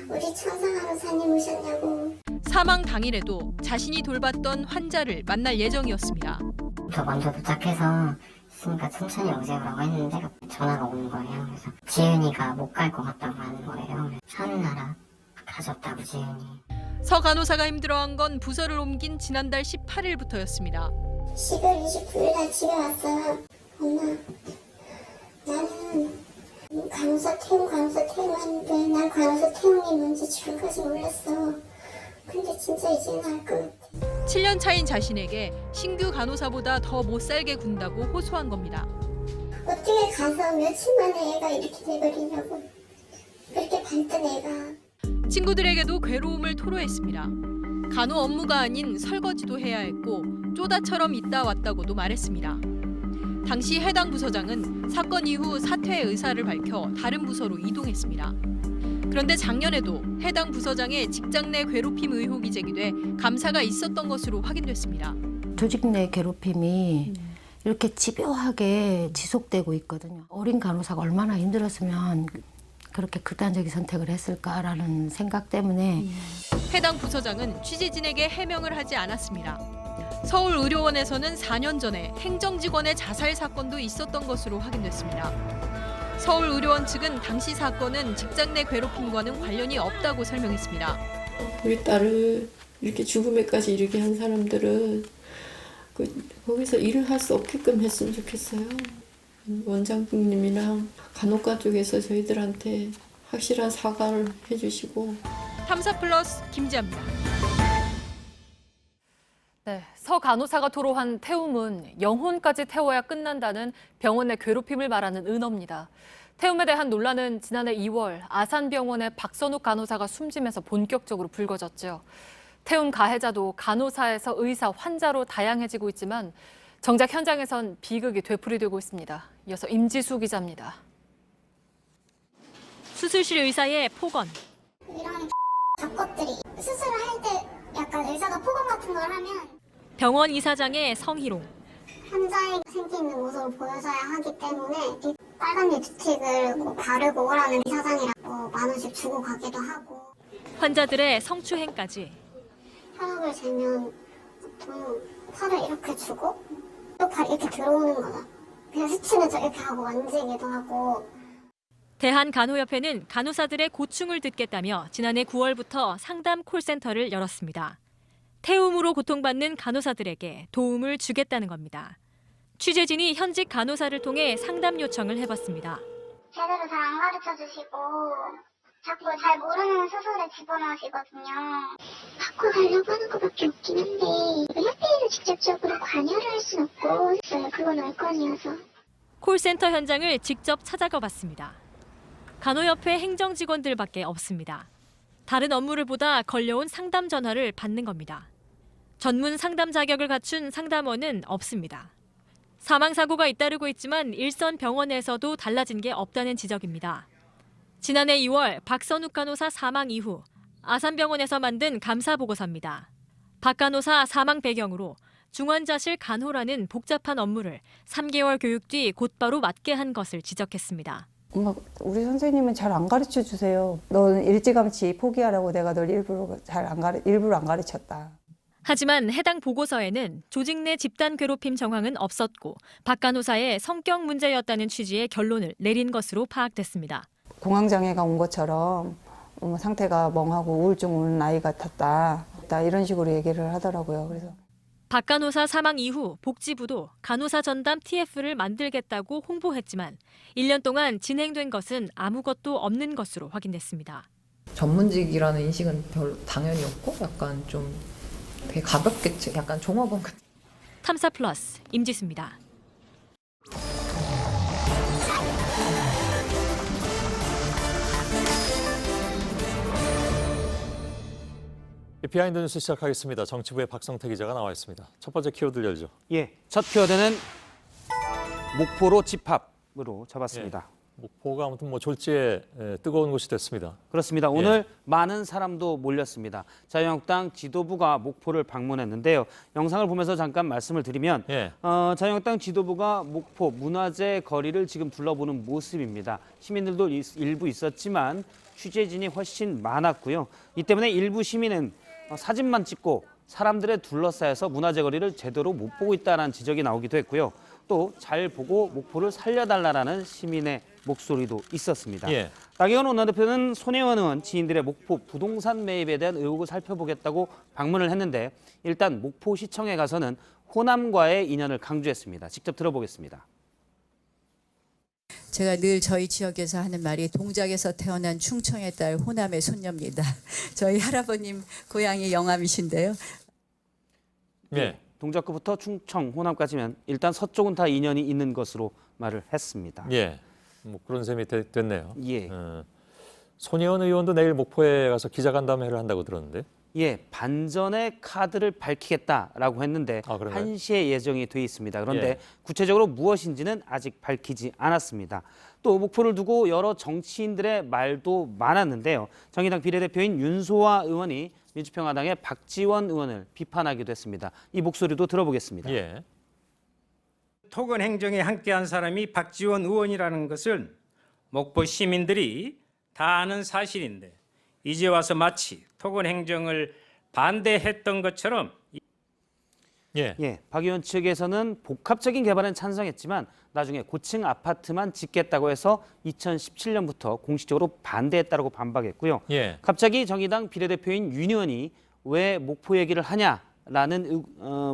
우리 천상 간호사님 오셨냐고. 사망 당일에도 자신이 돌봤던 환자를 만날 예정이었습니다. 저 먼저 도착해서 있으니까 천천히 오세요라고 했는데 전화가 오는 거예요. 그래서 지은이가 못 갈 것 같다고 하는 거예요. 사는 나라 가졌다고 지은이. 서 간호사가 힘들어한 건 부서를 옮긴 지난달 18일부터였습니다. 10월 29일 집에 왔어요. 엄마, 나는 간호사 태움 하는데 난 간호사 태움이 뭔지 지금까지 몰랐어. 근데 진짜 이제는 알 것 같아. 7년 차인 자신에게 신규 간호사보다 더 못 살게 군다고 호소한 겁니다. 어떻게 가서 며칠 만에 애가 이렇게 돼버리냐고. 그렇게 밝던 애가. 친구들에게도 괴로움을 토로했습니다. 간호 업무가 아닌 설거지도 해야 했고 쪼다처럼 있다 왔다고도 말했습니다. 당시 해당 부서장은 사건 이후 사퇴 의사를 밝혀 다른 부서로 이동했습니다. 그런데 작년에도 해당 부서장의 직장 내 괴롭힘 의혹이 제기돼 감사가 있었던 것으로 확인됐습니다. 조직 내 괴롭힘이 이렇게 집요하게 지속되고 있거든요. 어린 간호사가 얼마나 힘들었으면 그렇게 극단적인 선택을 했을까라는 생각 때문에 해당 부서장은 취재진에게 해명을 하지 않았습니다. 서울의료원에서는 4년 전에 행정직원의 자살 사건도 있었던 것으로 확인됐습니다. 서울의료원 측은 당시 사건은 직장 내 괴롭힘과는 관련이 없다고 설명했습니다. 우리 딸을 이렇게 죽음에까지 이르게 한 사람들은 거기서 일을 할 수 없게끔 했으면 좋겠어요. 원장님이랑 간호과 쪽에서 저희들한테 확실한 사과를 해주시고. 탐사 플러스 김지아입니다. 네, 서 간호사가 토로한 태움은 영혼까지 태워야 끝난다는 병원의 괴롭힘을 말하는 은어입니다. 태움에 대한 논란은 지난해 2월 아산병원의 박선욱 간호사가 숨지면서 본격적으로 불거졌죠. 태움 가해자도 간호사에서 의사, 환자로 다양해지고 있지만 정작 현장에선 비극이 되풀이되고 있습니다. 이어서 임지수 기자입니다. 수술실 의사의 폭언. 이런 잡것들이 수술을 할 때 약간 의사가 폭언 같은 걸 하면 병원 이사장의 성희롱. 환자의 생기 있는 모습을 보여줘야 하기 때문에 이 빨간 립스틱을 꼭 바르고 오라는 이사장이라고 10,000원씩 주고 가기도 하고. 환자들의 성추행까지. 혈압을 재면 보통 팔을 이렇게 주고 또 팔 이렇게 들어오는 거다. 그냥 수치는 이렇게 하고 만지기도 하고. 대한간호협회는 간호사들의 고충을 듣겠다며 지난해 9월부터 상담 콜센터를 열었습니다. 태움으로 고통받는 간호사들에게 도움을 주겠다는 겁니다. 취재진이 현직 간호사를 통해 상담 요청을 해봤습니다. 제대로 잘 안 가르쳐 주시고 자꾸 잘 모르는 수술을 집어넣으시거든요. 바꿔 가려고 하는 것밖에 없긴 한데 협회에서 직접적으로 관여를 할 수는 없고 그건 월권이어서. 콜센터 현장을 직접 찾아가 봤습니다. 간호협회 행정 직원들밖에 없습니다. 다른 업무를 보다 걸려온 상담 전화를 받는 겁니다. 전문 상담 자격을 갖춘 상담원은 없습니다. 사망사고가 잇따르고 있지만 일선 병원에서도 달라진 게 없다는 지적입니다. 지난해 2월 박선욱 간호사 사망 이후 아산병원에서 만든 감사보고서입니다. 박 간호사 사망 배경으로 중환자실 간호라는 복잡한 업무를 3개월 교육 뒤 곧바로 맡게 한 것을 지적했습니다. 엄마, 우리 선생님은 잘 안 가르쳐 주세요. 너는 일찌감치 포기하라고 내가 널 일부러 안 가르쳤다. 하지만 해당 보고서에는 조직 내 집단 괴롭힘 정황은 없었고 박 간호사의 성격 문제였다는 취지의 결론을 내린 것으로 파악됐습니다. 공황장애가 온 것처럼 상태가 멍하고 우울증 오는 아이 같았다. 이런 식으로 얘기를 하더라고요. 그래서 박 간호사 사망 이후 복지부도 간호사 전담 TF를 만들겠다고 홍보했지만 1년 동안 진행된 것은 아무것도 없는 것으로 확인됐습니다. 전문직이라는 인식은 당연히 없고 약간 좀 되게 가볍게 약간 종업원 같은. 탐사 플러스 임지수입니다. 비하인드 뉴스 시작하겠습니다. 정치부의 박성태 기자가 나와 있습니다. 첫 번째 키워드 열죠. 예, 첫 키워드는 목포로 집합으로 잡았습니다. 예, 목포가 아무튼 졸지에 뜨거운 곳이 됐습니다. 그렇습니다. 오늘 많은 사람도 몰렸습니다. 자유한국당 지도부가 목포를 방문했는데요. 영상을 보면서 잠깐 말씀을 드리면 자유한국당 지도부가 목포 문화재 거리를 지금 둘러보는 모습입니다. 시민들도 일부 있었지만 취재진이 훨씬 많았고요. 이 때문에 일부 시민은 사진만 찍고 사람들에 둘러싸여서 문화재 거리를 제대로 못 보고 있다는 지적이 나오기도 했고요. 또 잘 보고 목포를 살려달라는 시민의 목소리도 있었습니다. 나경원 원내대표는 손혜원 의원 지인들의 목포 부동산 매입에 대한 의혹을 살펴보겠다고 방문을 했는데 일단 목포시청에 가서는 호남과의 인연을 강조했습니다. 직접 들어보겠습니다. 제가 늘 저희 지역에서 하는 말이 동작에서 태어난 충청의 딸 호남의 손녀입니다. 저희 할아버님 고향이 영암이신데요. 네. 동작구부터 충청, 호남까지면 일단 서쪽은 다 인연이 있는 것으로 말을 했습니다. 예, 뭐 그런 셈이 됐네요. 예. 손혜원 의원도 내일 목포에 가서 기자간담회를 한다고 들었는데. 예, 반전의 카드를 밝히겠다라고 했는데 1시에 예정이 돼 있습니다. 그런데 구체적으로 무엇인지는 아직 밝히지 않았습니다. 또 목포를 두고 여러 정치인들의 말도 많았는데요. 정의당 비례대표인 윤소아 의원이 민주평화당의 박지원 의원을 비판하기도 했습니다. 이 목소리도 들어보겠습니다. 토건 행정에 함께한 사람이 박지원 의원이라는 것은 목포 시민들이 다 아는 사실인데 이제 와서 마치 토건 행정을 반대했던 것처럼 박 의원 측에서는 복합적인 개발엔 찬성했지만 나중에 고층 아파트만 짓겠다고 해서 2017년부터 공식적으로 반대했다고 반박했고요. 갑자기 정의당 비례대표인 윤 의원이 왜 목포 얘기를 하냐라는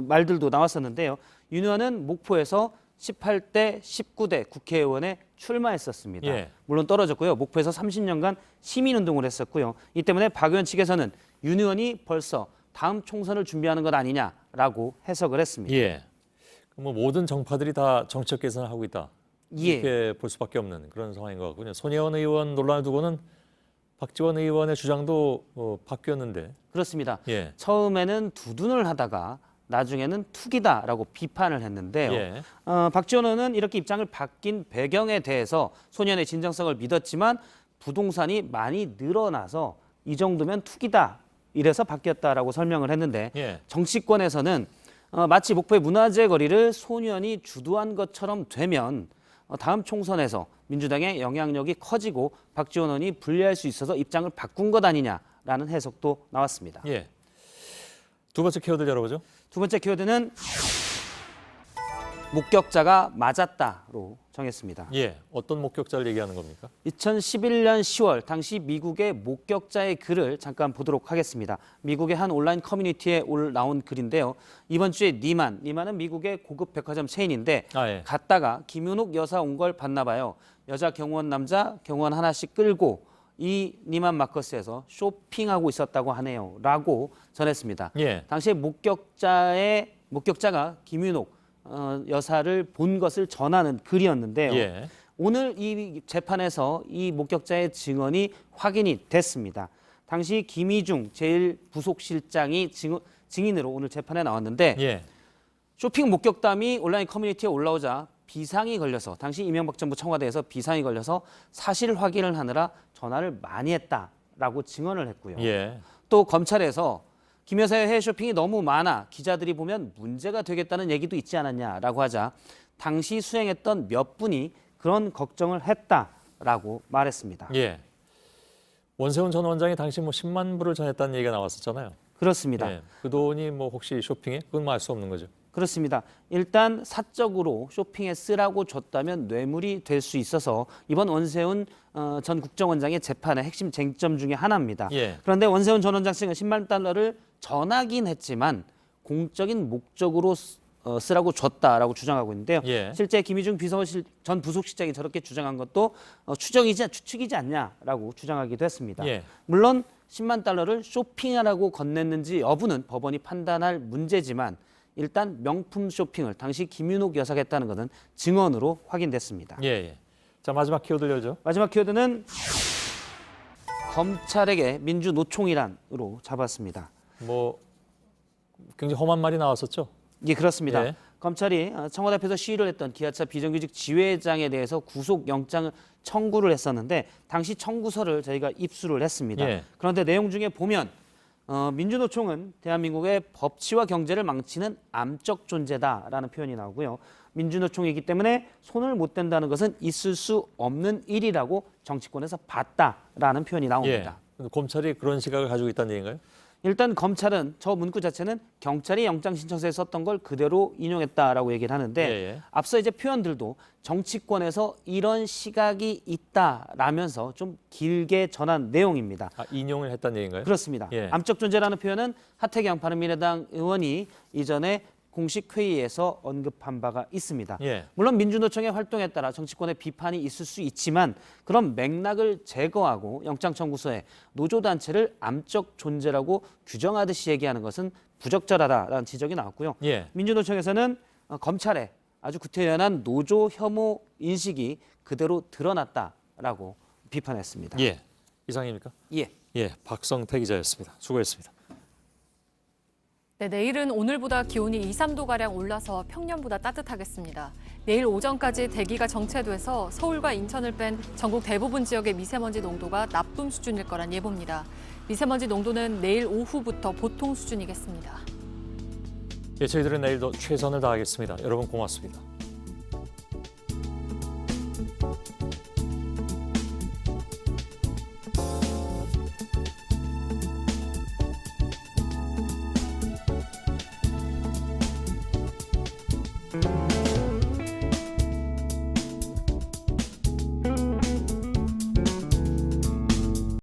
말들도 나왔었는데요. 윤 의원은 목포에서 18대, 19대 국회의원에 출마했었습니다. 물론 떨어졌고요. 목포에서 30년간 시민운동을 했었고요. 이 때문에 박 의원 측에서는 윤 의원이 벌써 다음 총선을 준비하는 것 아니냐라고 해석을 했습니다. 뭐 모든 정파들이 다 정책 개선을 하고 있다. 이렇게 볼 수밖에 없는 그런 상황인 것 같군요. 손혜원 의원 논란을 두고는 박지원 의원의 주장도 바뀌었는데. 그렇습니다. 처음에는 두둔을 하다가 나중에는 투기다라고 비판을 했는데요. 박지원 의원은 이렇게 입장을 바뀐 배경에 대해서 소년의 진정성을 믿었지만 부동산이 많이 늘어나서 이 정도면 투기다 이래서 바뀌었다라고 설명을 했는데 정치권에서는 마치 목포의 문화재 거리를 손 의원이 주도한 것처럼 되면 다음 총선에서 민주당의 영향력이 커지고 박지원 의원이 불리할 수 있어서 입장을 바꾼 것 아니냐라는 해석도 나왔습니다. 두 번째 키워드 열어보죠. 두 번째 키워드는 목격자가 맞았다로 정했습니다. 어떤 목격자를 얘기하는 겁니까? 2011년 10월 당시 미국의 목격자의 글을 잠깐 보도록 하겠습니다. 미국의 한 온라인 커뮤니티에 나온 글인데요. 이번 주에 니만은 미국의 고급 백화점 체인인데 갔다가 김윤옥 여사 온 걸 봤나 봐요. 여자 경호원 남자 경호원 하나씩 끌고 이 니만 마커스에서 쇼핑하고 있었다고 하네요라고 전했습니다. 예. 당시에 목격자가 김윤옥 여사를 본 것을 전하는 글이었는데요. 예. 오늘 이 재판에서 이 목격자의 증언이 확인이 됐습니다. 당시 김희중 제1부속실장이 증인으로 오늘 재판에 나왔는데 예. 쇼핑 목격담이 온라인 커뮤니티에 올라오자 비상이 걸려서 당시 이명박 정부 청와대에서 비상이 걸려서 사실 확인을 하느라 전화를 많이 했다라고 증언을 했고요. 예. 또 검찰에서 김 여사의 해외 쇼핑이 너무 많아 기자들이 보면 문제가 되겠다는 얘기도 있지 않았냐라고 하자 당시 수행했던 몇 분이 그런 걱정을 했다라고 말했습니다. 예. 원세훈 전 원장이 당시 10만 불을 전했다는 얘기가 나왔었잖아요. 그렇습니다. 예. 그 돈이 혹시 쇼핑에? 그건 알 수 없는 거죠. 그렇습니다. 일단 사적으로 쇼핑에 쓰라고 줬다면 뇌물이 될 수 있어서 이번 원세훈 전 국정원장의 재판의 핵심 쟁점 중에 하나입니다. 예. 그런데 원세훈 전 원장 측은 10만 달러를 전하긴 했지만 공적인 목적으로 쓰라고 줬다라고 주장하고 있는데요. 예. 실제 김희중 비서실 전 부속실장이 저렇게 주장한 것도 추측이지 않냐라고 주장하기도 했습니다. 예. 물론 10만 달러를 쇼핑하라고 건넸는지 여부는 법원이 판단할 문제지만 일단 명품 쇼핑을 당시 김윤옥 여사가 했다는 것은 증언으로 확인됐습니다. 예, 예. 자, 마지막 키워드 알려줘. 마지막 키워드는 검찰에게 민주노총이란으로 잡았습니다. 굉장히 험한 말이 나왔었죠? 예, 그렇습니다. 예. 검찰이 청와대 앞에서 시위를 했던 기아차 비정규직 지회장에 대해서 구속영장을 청구를 했었는데 당시 청구서를 저희가 입수를 했습니다. 예. 그런데 내용 중에 보면 민주노총은 대한민국의 법치와 경제를 망치는 암적 존재다라는 표현이 나오고요. 민주노총이기 때문에 손을 못 댄다는 것은 있을 수 없는 일이라고 정치권에서 봤다라는 표현이 나옵니다. 예. 검찰이 그런 시각을 가지고 있다는 얘기인가요? 일단 검찰은 저 문구 자체는 경찰이 영장 신청서에 썼던 걸 그대로 인용했다라고 얘기를 하는데 예. 앞서 이제 표현들도 정치권에서 이런 시각이 있다라면서 좀 길게 전한 내용입니다. 인용을 했다는 얘기인가요? 그렇습니다. 예. 암적 존재라는 표현은 하태경 바른미래당 의원이 이전에 공식 회의에서 언급한 바가 있습니다. 예. 물론 민주노총의 활동에 따라 정치권의 비판이 있을 수 있지만 그런 맥락을 제거하고 영장 청구서에 노조단체를 암적 존재라고 규정하듯이 얘기하는 것은 부적절하다라는 지적이 나왔고요. 예. 민주노총에서는 검찰의 아주 구태연한 노조 혐오 인식이 그대로 드러났다라고 비판했습니다. 예. 이상입니까? 예. 예. 박성태 기자였습니다. 수고했습니다. 네, 내일은 오늘보다 기온이 2, 3도가량 올라서 평년보다 따뜻하겠습니다. 내일 오전까지 대기가 정체돼서 서울과 인천을 뺀 전국 대부분 지역의 미세먼지 농도가 나쁨 수준일 거란 예보입니다. 미세먼지 농도는 내일 오후부터 보통 수준이겠습니다. 예, 저희들은 내일도 최선을 다하겠습니다. 여러분 고맙습니다.